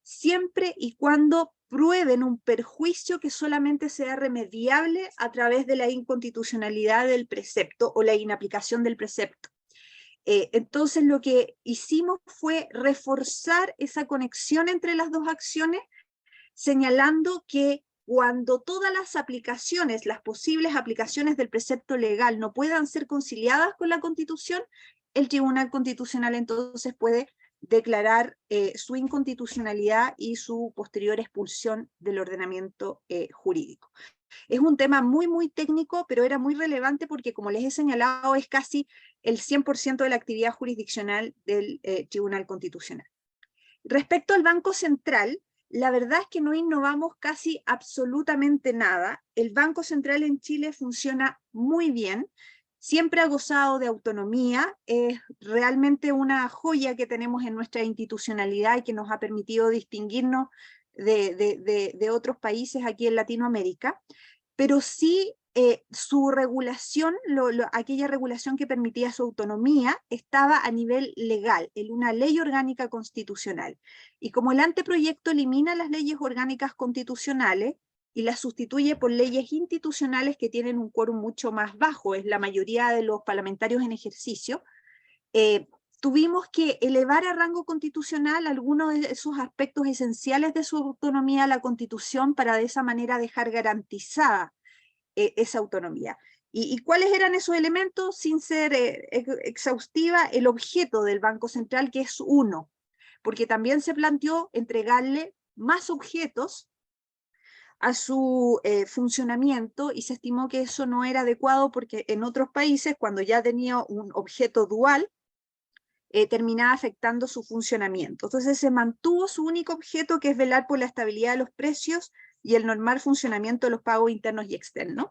siempre y cuando prueben un perjuicio que solamente sea remediable a través de la inconstitucionalidad del precepto o la inaplicación del precepto. Entonces lo que hicimos fue reforzar esa conexión entre las dos acciones, señalando que cuando todas las aplicaciones, las posibles aplicaciones del precepto legal no puedan ser conciliadas con la Constitución, el Tribunal Constitucional entonces puede declarar su inconstitucionalidad y su posterior expulsión del ordenamiento jurídico. Es un tema muy, muy técnico, pero era muy relevante porque, como les he señalado, es casi el 100% de la actividad jurisdiccional del Tribunal Constitucional. Respecto al Banco Central, la verdad es que no innovamos casi absolutamente nada. El Banco Central en Chile funciona muy bien, siempre ha gozado de autonomía, es realmente una joya que tenemos en nuestra institucionalidad y que nos ha permitido distinguirnos de otros países aquí en Latinoamérica, pero sí su regulación, aquella regulación que permitía su autonomía, estaba a nivel legal, en una ley orgánica constitucional. Y como el anteproyecto elimina las leyes orgánicas constitucionales y las sustituye por leyes institucionales que tienen un quórum mucho más bajo, es la mayoría de los parlamentarios en ejercicio, tuvimos que elevar a rango constitucional algunos de esos aspectos esenciales de su autonomía a la Constitución para de esa manera dejar garantizada esa autonomía. ¿Y cuáles eran esos elementos? Sin ser exhaustiva, el objeto del Banco Central, que es uno, porque también se planteó entregarle más objetos a su funcionamiento, y se estimó que eso no era adecuado porque en otros países, cuando ya tenía un objeto dual, terminaba afectando su funcionamiento. Entonces se mantuvo su único objeto, que es velar por la estabilidad de los precios y el normal funcionamiento de los pagos internos y externos.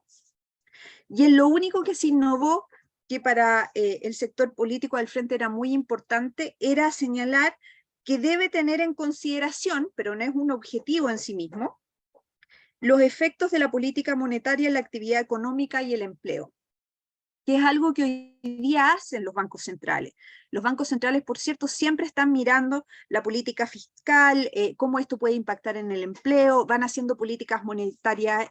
Y en lo único que se innovó, que para el sector político del frente era muy importante, era señalar que debe tener en consideración, pero no es un objetivo en sí mismo, los efectos de la política monetaria en la actividad económica y el empleo, que es algo que hoy día hacen los bancos centrales. Los bancos centrales, por cierto, siempre están mirando la política fiscal, cómo esto puede impactar en el empleo, van haciendo políticas monetarias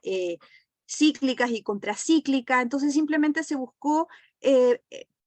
cíclicas y contracíclicas. Entonces simplemente se buscó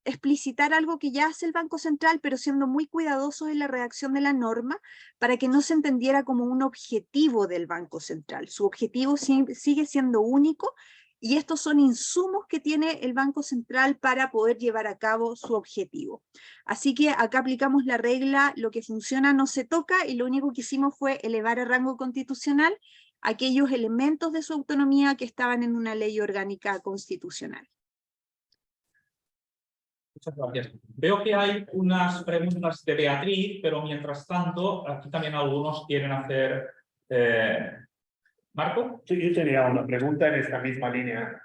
explicitar algo que ya hace el Banco Central, pero siendo muy cuidadosos en la redacción de la norma para que no se entendiera como un objetivo del Banco Central. Su objetivo sigue siendo único y estos son insumos que tiene el Banco Central para poder llevar a cabo su objetivo. Así que acá aplicamos la regla, lo que funciona no se toca, y lo único que hicimos fue elevar a rango constitucional aquellos elementos de su autonomía que estaban en una ley orgánica constitucional. Muchas gracias. Veo que hay unas preguntas de Beatriz, pero mientras tanto, aquí también algunos quieren hacer... ¿Marco? Sí, yo tenía una pregunta en esta misma línea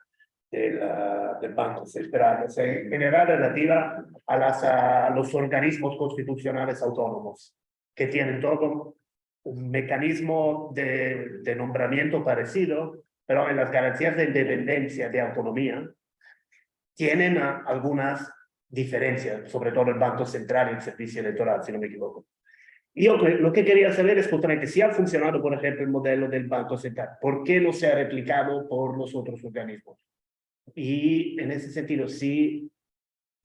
del Banco Central, en general relativa a los organismos constitucionales autónomos, que tienen todo un mecanismo de nombramiento parecido, pero en las garantías de independencia, de autonomía, tienen algunas diferencias, sobre todo el Banco Central y el Servicio Electoral, si no me equivoco. Yo lo que quería saber es justamente si ha funcionado, por ejemplo, el modelo del Banco Central, ¿por qué no se ha replicado por los otros organismos? Y en ese sentido, si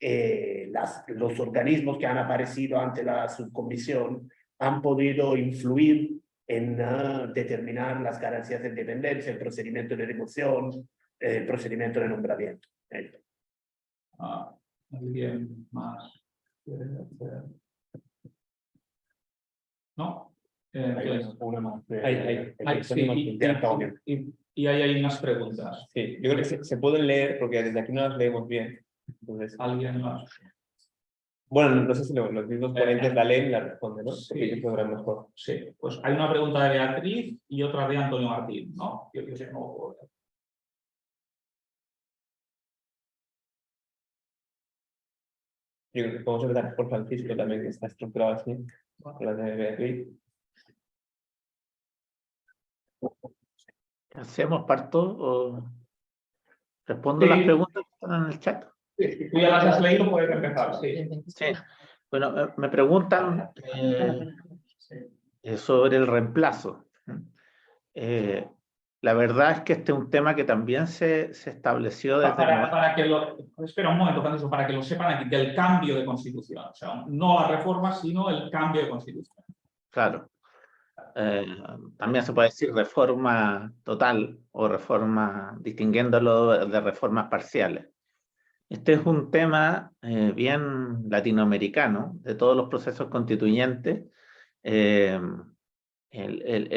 los organismos que han aparecido ante la subcomisión han podido influir en determinar las garantías de independencia, el procedimiento de remoción, el procedimiento de nombramiento. ¿Alguien más quiere hacer? ¿No? Una más Sí, de Antonio. y ahí hay unas preguntas. Sí, yo creo que se pueden leer porque desde aquí no las leemos bien. Entonces, ¿Alguien más? bueno, no sé si los mismos ponentes la leen y la responden, ¿no? Porque Sí. ellos sabrán mejor. Sí, pues hay una pregunta de Beatriz y otra de Antonio Martín, ¿no? Yo sé que no lo puedo ver. Yo creo que podemos empezar por Francisco también, que está estructurado así, con la de Beatriz. ¿Hacemos parto o respondo Sí. las preguntas que están en el chat? Sí, tú ya las has leído, puedes empezar. Sí. Sí. Bueno, me preguntan sobre el reemplazo. La verdad es que este es un tema que también se estableció desde Para que lo... Espera un momento, Francisco, para que lo sepan aquí, del cambio de constitución. O sea, no la reforma, sino el cambio de constitución. Claro. También se puede decir reforma total o reforma, distinguiéndolo de reformas parciales. Este es un tema bien latinoamericano, de todos los procesos constituyentes. El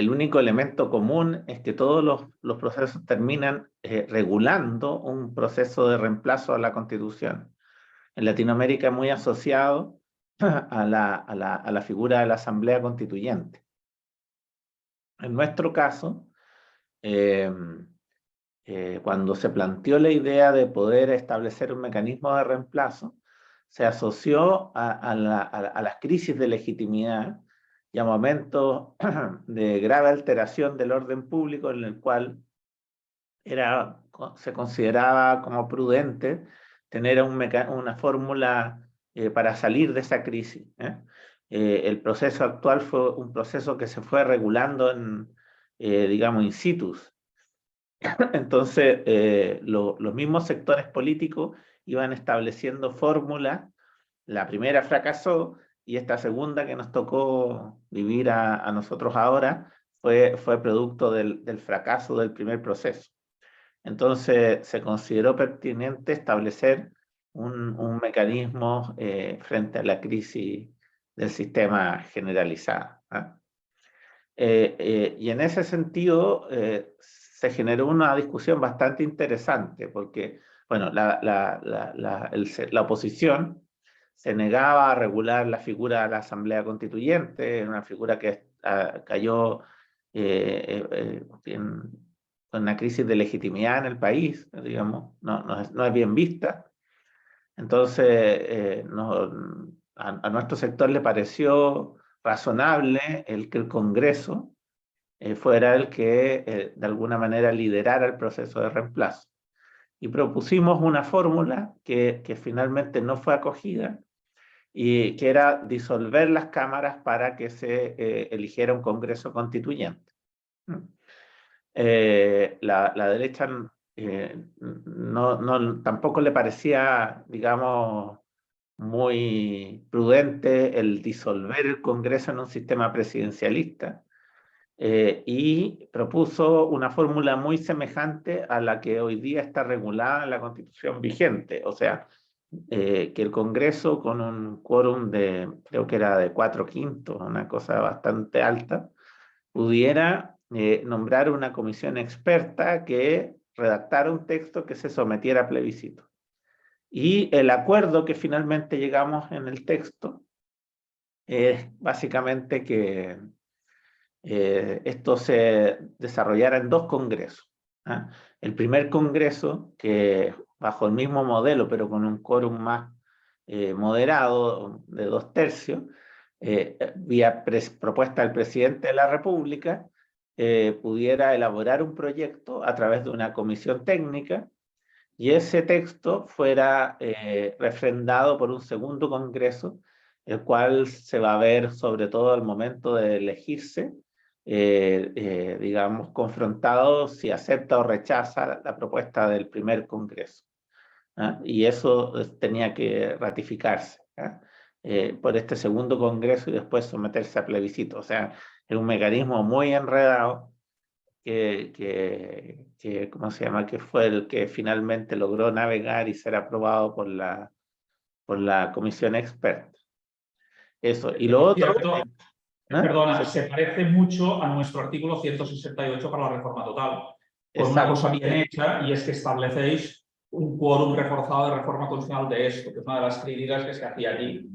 único elemento común es que todos los procesos terminan regulando un proceso de reemplazo a la Constitución. En Latinoamérica es muy asociado a la figura de la Asamblea Constituyente. En nuestro caso, cuando se planteó la idea de poder establecer un mecanismo de reemplazo, se asoció a las crisis de legitimidad y a momentos de grave alteración del orden público en el cual se consideraba como prudente tener una fórmula para salir de esa crisis. El proceso actual fue un proceso que se fue regulando digamos, in situ. Entonces, los mismos sectores políticos iban estableciendo fórmulas. La primera fracasó y esta segunda que nos tocó vivir a nosotros ahora fue producto del fracaso del primer proceso. Entonces, se consideró pertinente establecer un mecanismo frente a la crisis del sistema generalizada. Y en ese sentido, se generó una discusión bastante interesante, porque, bueno, la oposición se negaba a regular la figura de la Asamblea Constituyente, una figura que cayó con una crisis de legitimidad en el país, digamos, no es bien vista. Entonces, a nuestro sector le pareció razonable que el Congreso fuera el que de alguna manera liderara el proceso de reemplazo. Y propusimos una fórmula que finalmente no fue acogida, y que era disolver las cámaras para que se eligiera un Congreso constituyente. La derecha tampoco le parecía, digamos, muy prudente el disolver el Congreso en un sistema presidencialista, y propuso una fórmula muy semejante a la que hoy día está regulada en la Constitución vigente, o sea, que el Congreso con un quórum de, creo que era de 4/5, una cosa bastante alta, pudiera nombrar una comisión experta que redactara un texto que se sometiera a plebiscito. Y el acuerdo que finalmente llegamos en el texto es básicamente que esto se desarrollara en 2 congresos. ¿Ah? El primer congreso, que bajo el mismo modelo, pero con un quórum más moderado, de 2/3, vía propuesta del presidente de la República, pudiera elaborar un proyecto a través de una comisión técnica, y ese texto fuera refrendado por un segundo congreso, el cual se va a ver sobre todo al momento de elegirse, digamos, confrontado si acepta o rechaza la propuesta del primer congreso. ¿Ah? Y eso tenía que ratificarse por este segundo congreso y después someterse a plebiscito. O sea, es un mecanismo muy enredado ¿cómo se llama? Que fue el que finalmente logró navegar y ser aprobado por la comisión experta. Eso. Y lo otro... Cierto, ¿no? perdona, se parece mucho a nuestro artículo 168 para la reforma total, con una Exacto. cosa bien hecha, y es que establecéis un quórum reforzado de reforma constitucional de esto, que es una de las críticas que se hacía allí.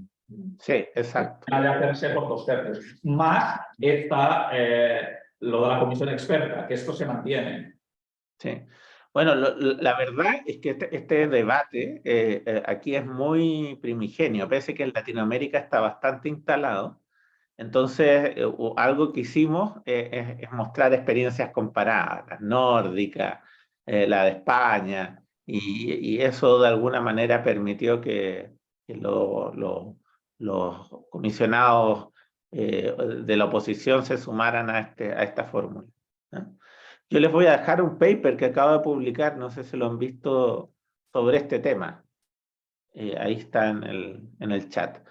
Sí, exacto. Ha de hacerse por 2/3. Más está lo de la comisión experta, que esto se mantiene. Sí. Bueno, la verdad es que este debate aquí es muy primigenio, pese que en Latinoamérica está bastante instalado. Entonces, algo que hicimos es mostrar experiencias comparadas, las nórdicas, la de España, y eso de alguna manera permitió que los comisionados de la oposición se sumaran a esta fórmula, ¿no? Yo les voy a dejar un paper que acabo de publicar, no sé si lo han visto, sobre este tema. Ahí está en el chat.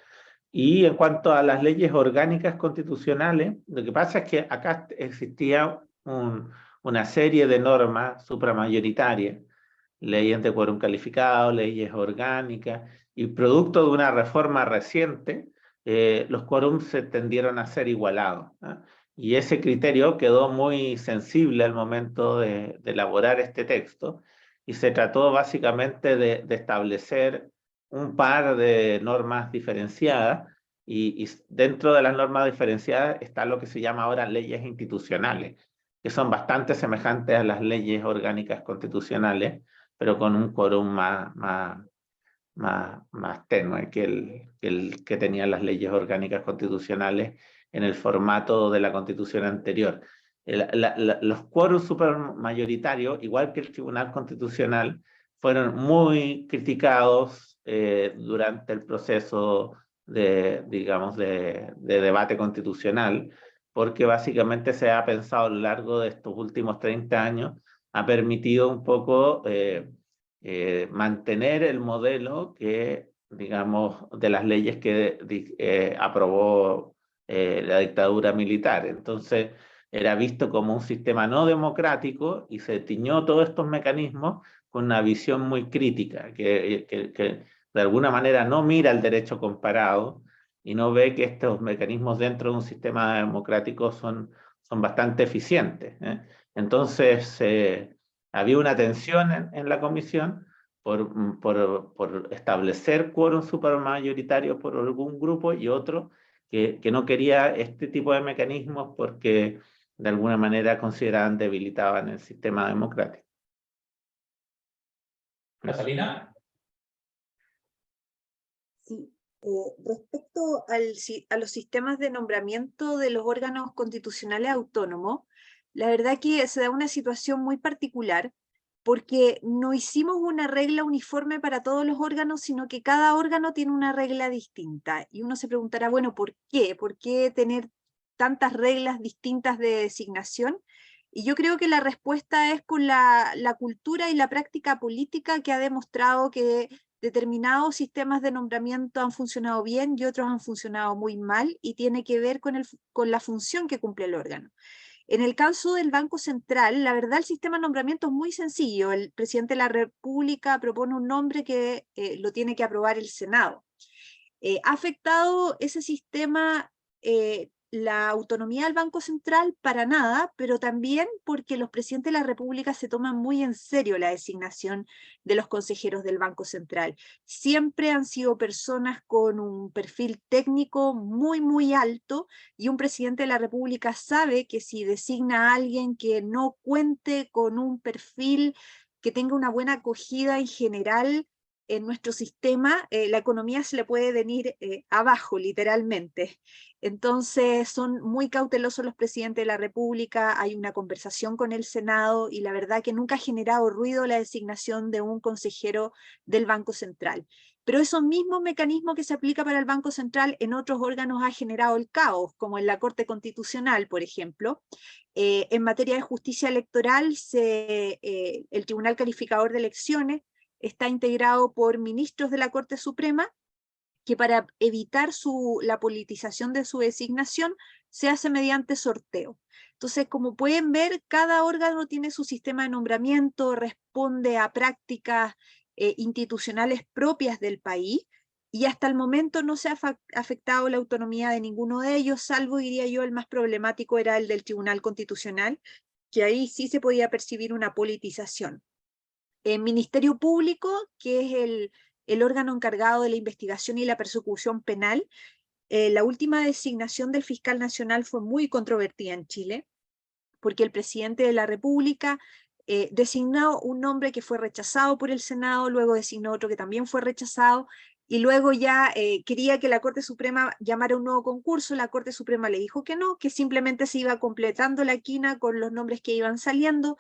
Y en cuanto a las leyes orgánicas constitucionales, lo que pasa es que acá existía una serie de normas supramayoritarias, leyes de quórum calificado, leyes orgánicas, y producto de una reforma reciente, los quórums se tendieron a ser igualados, ¿no? Y ese criterio quedó muy sensible al momento de elaborar este texto, y se trató básicamente de establecer un par de normas diferenciadas, y dentro de las normas diferenciadas está lo que se llama ahora leyes institucionales, que son bastante semejantes a las leyes orgánicas constitucionales, pero con un quórum más tenue que el que tenían las leyes orgánicas constitucionales en el formato de la Constitución anterior. Los quórums supermayoritarios, igual que el Tribunal Constitucional, fueron muy criticados durante el proceso digamos, de debate constitucional, porque básicamente se ha pensado a lo largo de estos últimos 30 años, ha permitido un poco mantener el modelo que, digamos, de las leyes que aprobó la dictadura militar. Entonces, era visto como un sistema no democrático, y se tiñó todos estos mecanismos con una visión muy crítica, que de alguna manera no mira el derecho comparado y no ve que estos mecanismos dentro de un sistema democrático son bastante eficientes, ¿eh? Entonces, había una tensión en la comisión por establecer quórum supermayoritario por algún grupo, y otro que no quería este tipo de mecanismos porque de alguna manera consideraban debilitaban el sistema democrático. Catalina. Sí. Respecto a los sistemas de nombramiento de los órganos constitucionales autónomos, la verdad que se da una situación muy particular, porque no hicimos una regla uniforme para todos los órganos, sino que cada órgano tiene una regla distinta. Y uno se preguntará, bueno, ¿por qué? ¿Por qué tener tantas reglas distintas de designación? Y yo creo que la respuesta es por la cultura y la práctica política que ha demostrado que determinados sistemas de nombramiento han funcionado bien y otros han funcionado muy mal, y tiene que ver con la función que cumple el órgano. En el caso del Banco Central, la verdad el sistema de nombramiento es muy sencillo. El presidente de la República propone un nombre que lo tiene que aprobar el Senado. ¿Ha afectado ese sistema la autonomía del Banco Central? Para nada, pero también porque los presidentes de la República se toman muy en serio la designación de los consejeros del Banco Central. Siempre han sido personas con un perfil técnico muy, muy alto, y un presidente de la República sabe que si designa a alguien que no cuente con un perfil que tenga una buena acogida en general en nuestro sistema, la economía se le puede venir abajo, literalmente. Entonces son muy cautelosos los presidentes de la República, hay una conversación con el Senado, y la verdad que nunca ha generado ruido la designación de un consejero del Banco Central. Pero esos mismos mecanismos que se aplica para el Banco Central en otros órganos ha generado el caos, como en la Corte Constitucional, por ejemplo. En materia de justicia electoral, el Tribunal Calificador de Elecciones está integrado por ministros de la Corte Suprema, que para evitar la politización de su designación se hace mediante sorteo. Entonces, como pueden ver, cada órgano tiene su sistema de nombramiento, responde a prácticas institucionales propias del país, y hasta el momento no se ha afectado la autonomía de ninguno de ellos, salvo, diría yo, el más problemático era el del Tribunal Constitucional, que ahí sí se podía percibir una politización. El Ministerio Público, que es el órgano encargado de la investigación y la persecución penal, la última designación del fiscal nacional fue muy controvertida en Chile, porque el presidente de la República designó un nombre que fue rechazado por el Senado, luego designó otro que también fue rechazado, y luego ya quería que la Corte Suprema llamara un nuevo concurso. La Corte Suprema le dijo que no, que simplemente se iba completando la quina con los nombres que iban saliendo,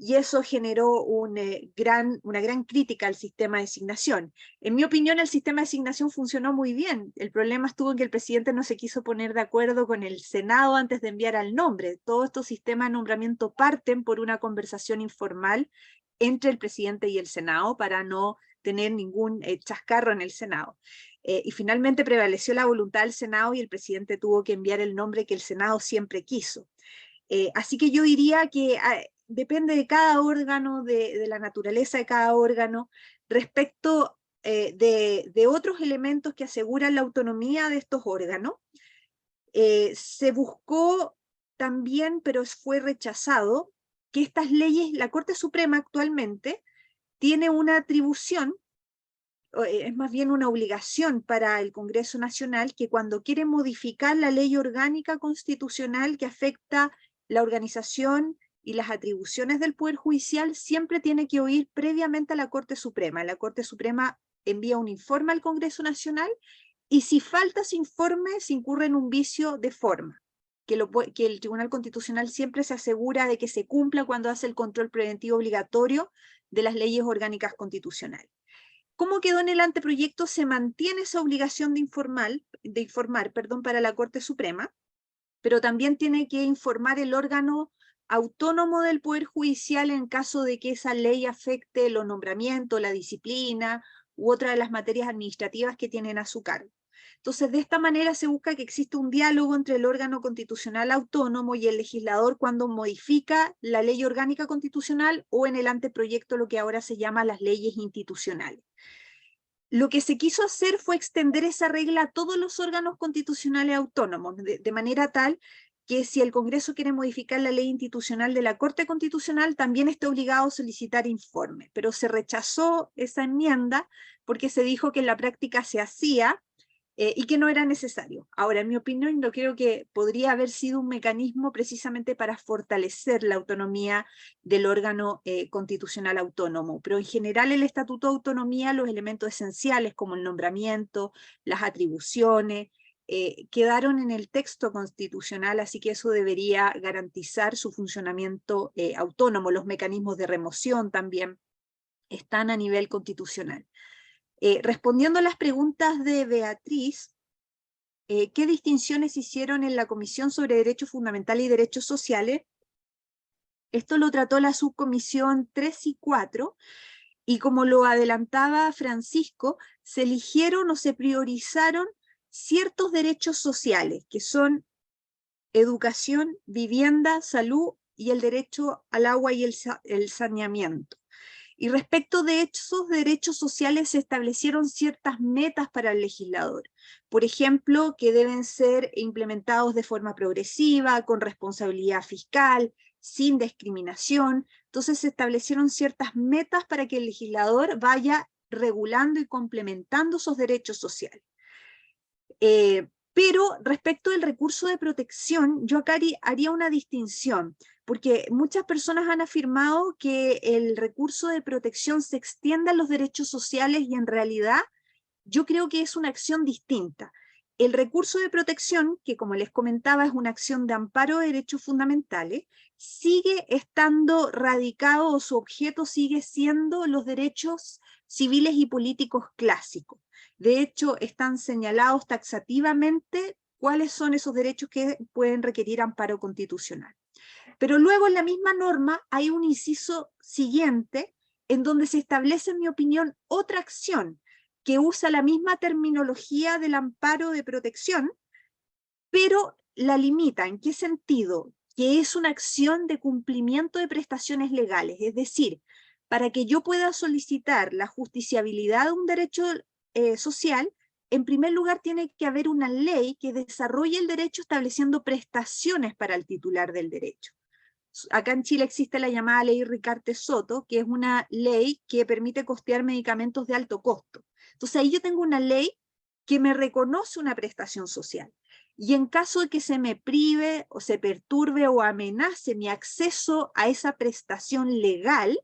y eso generó una gran crítica al sistema de designación. En mi opinión, el sistema de designación funcionó muy bien. El problema estuvo en que el presidente no se quiso poner de acuerdo con el Senado antes de enviar al nombre. Todos estos sistemas de nombramiento parten por una conversación informal entre el presidente y el Senado para no tener ningún chascarro en el Senado. Y finalmente prevaleció la voluntad del Senado, y el presidente tuvo que enviar el nombre que el Senado siempre quiso. Así que yo diría que depende de cada órgano, de la naturaleza de cada órgano. Respecto de otros elementos que aseguran la autonomía de estos órganos, se buscó también, pero fue rechazado, que estas leyes, la Corte Suprema actualmente tiene una atribución, es más bien una obligación para el Congreso Nacional, que cuando quiere modificar la ley orgánica constitucional que afecta la organización y las atribuciones del Poder Judicial, siempre tiene que oír previamente a la Corte Suprema. La Corte Suprema envía un informe al Congreso Nacional, y si falta ese informe, se incurre en un vicio de forma, que el Tribunal Constitucional siempre se asegura de que se cumpla cuando hace el control preventivo obligatorio de las leyes orgánicas constitucionales. ¿Cómo quedó en el anteproyecto? Se mantiene esa obligación de informar para la Corte Suprema, pero también tiene que informar el órgano autónomo del Poder Judicial en caso de que esa ley afecte los nombramientos, la disciplina u otra de las materias administrativas que tienen a su cargo. Entonces, de esta manera se busca que exista un diálogo entre el órgano constitucional autónomo y el legislador cuando modifica la ley orgánica constitucional, o en el anteproyecto lo que ahora se llama las leyes institucionales. Lo que se quiso hacer fue extender esa regla a todos los órganos constitucionales autónomos, de manera tal que si el Congreso quiere modificar la ley institucional de la Corte Constitucional, también está obligado a solicitar informe. Pero se rechazó esa enmienda porque se dijo que en la práctica se hacía y que no era necesario. Ahora, en mi opinión, yo creo que podría haber sido un mecanismo precisamente para fortalecer la autonomía del órgano constitucional autónomo, pero en general el Estatuto de Autonomía, los elementos esenciales como el nombramiento, las atribuciones, quedaron en el texto constitucional, así que eso debería garantizar su funcionamiento autónomo. Los mecanismos de remoción también están a nivel constitucional. Respondiendo a las preguntas de Beatriz, ¿qué distinciones hicieron en la Comisión sobre Derechos Fundamentales y Derechos Sociales? Esto lo trató la subcomisión 3 y 4, Y como lo adelantaba Francisco, se eligieron o se priorizaron ciertos derechos sociales, que son educación, vivienda, salud y el derecho al agua y el saneamiento. Y respecto de esos derechos sociales se establecieron ciertas metas para el legislador. Por ejemplo, que deben ser implementados de forma progresiva, con responsabilidad fiscal, sin discriminación. Entonces se establecieron ciertas metas para que el legislador vaya regulando y complementando esos derechos sociales. Pero respecto del recurso de protección, yo acá haría una distinción, porque muchas personas han afirmado que el recurso de protección se extiende a los derechos sociales y en realidad yo creo que es una acción distinta. El recurso de protección, que como les comentaba es una acción de amparo de derechos fundamentales, sigue estando radicado o su objeto sigue siendo los derechos civiles y políticos clásicos. De hecho, están señalados taxativamente cuáles son esos derechos que pueden requerir amparo constitucional. Pero luego en la misma norma hay un inciso siguiente en donde se establece, en mi opinión, otra acción que usa la misma terminología del amparo de protección, pero la limita. ¿En qué sentido? Que es una acción de cumplimiento de prestaciones legales, es decir, para que yo pueda solicitar la justiciabilidad de un derecho social, en primer lugar tiene que haber una ley que desarrolle el derecho estableciendo prestaciones para el titular del derecho. Acá en Chile existe la llamada ley Ricarte-Soto, que es una ley que permite costear medicamentos de alto costo. Entonces ahí yo tengo una ley que me reconoce una prestación social. Y en caso de que se me prive o se perturbe o amenace mi acceso a esa prestación legal,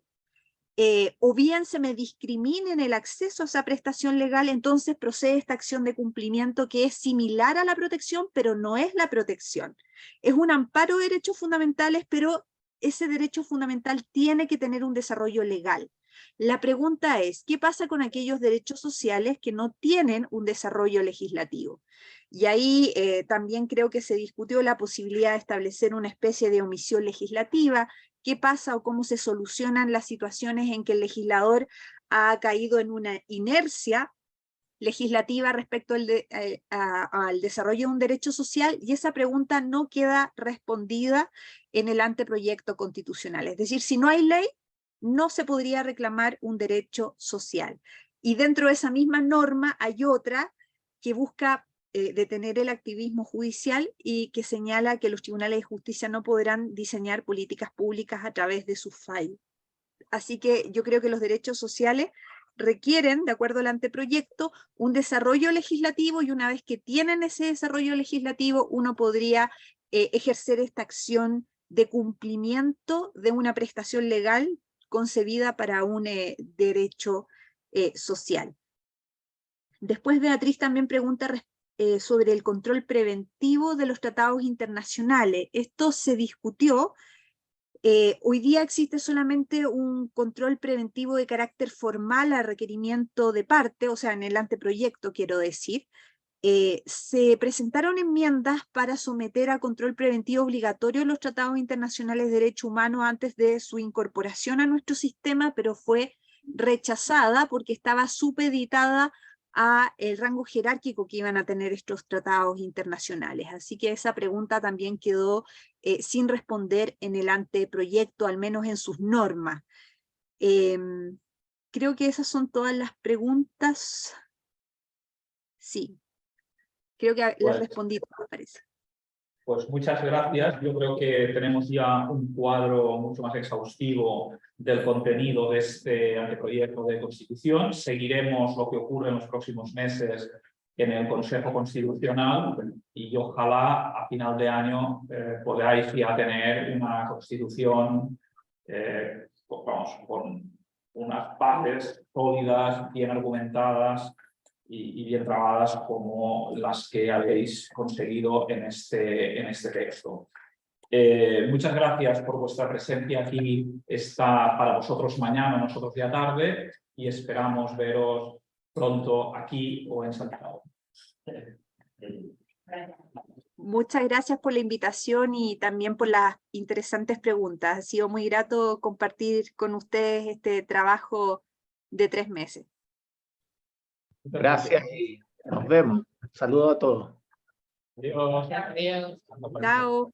o bien se me discrimine en el acceso a esa prestación legal, entonces procede esta acción de cumplimiento que es similar a la protección, pero no es la protección. Es un amparo de derechos fundamentales, pero ese derecho fundamental tiene que tener un desarrollo legal. La pregunta es, ¿qué pasa con aquellos derechos sociales que no tienen un desarrollo legislativo? Y ahí también creo que se discutió la posibilidad de establecer una especie de omisión legislativa. ¿Qué pasa o cómo se solucionan las situaciones en que el legislador ha caído en una inercia legislativa respecto al desarrollo de un derecho social? Y esa pregunta no queda respondida en el anteproyecto constitucional. Es decir, si no hay ley, no se podría reclamar un derecho social. Y dentro de esa misma norma hay otra que busca detener el activismo judicial y que señala que los tribunales de justicia no podrán diseñar políticas públicas a través de sus fallos. Así que yo creo que los derechos sociales requieren, de acuerdo al anteproyecto, un desarrollo legislativo, y una vez que tienen ese desarrollo legislativo, uno podría ejercer esta acción de cumplimiento de una prestación legal concebida para un derecho social. Después Beatriz también pregunta sobre el control preventivo de los tratados internacionales. Esto se discutió. Hoy día existe solamente un control preventivo de carácter formal a requerimiento de parte, o sea, en el anteproyecto quiero decir. Se presentaron enmiendas para someter a control preventivo obligatorio los tratados internacionales de derechos humanos antes de su incorporación a nuestro sistema, pero fue rechazada porque estaba supeditada a el rango jerárquico que iban a tener estos tratados internacionales. Así que esa pregunta también quedó sin responder en el anteproyecto, al menos en sus normas. Creo que esas son todas las preguntas. Sí, creo que les respondí, me parece. Pues muchas gracias. Yo creo que tenemos ya un cuadro mucho más exhaustivo del contenido de este anteproyecto de Constitución. Seguiremos lo que ocurre en los próximos meses en el Consejo Constitucional y ojalá a final de año podáis ya tener una Constitución con unas bases sólidas, bien argumentadas y bien trabadas como las que habéis conseguido en este texto. Muchas gracias por vuestra presencia aquí. Está para vosotros mañana, nosotros ya tarde, y esperamos veros pronto aquí o en Santiago. Muchas gracias por la invitación y también por las interesantes preguntas. Ha sido muy grato compartir con ustedes este trabajo de 3 meses. Gracias y nos vemos. Saludos a todos. Adiós. Adiós. Chao.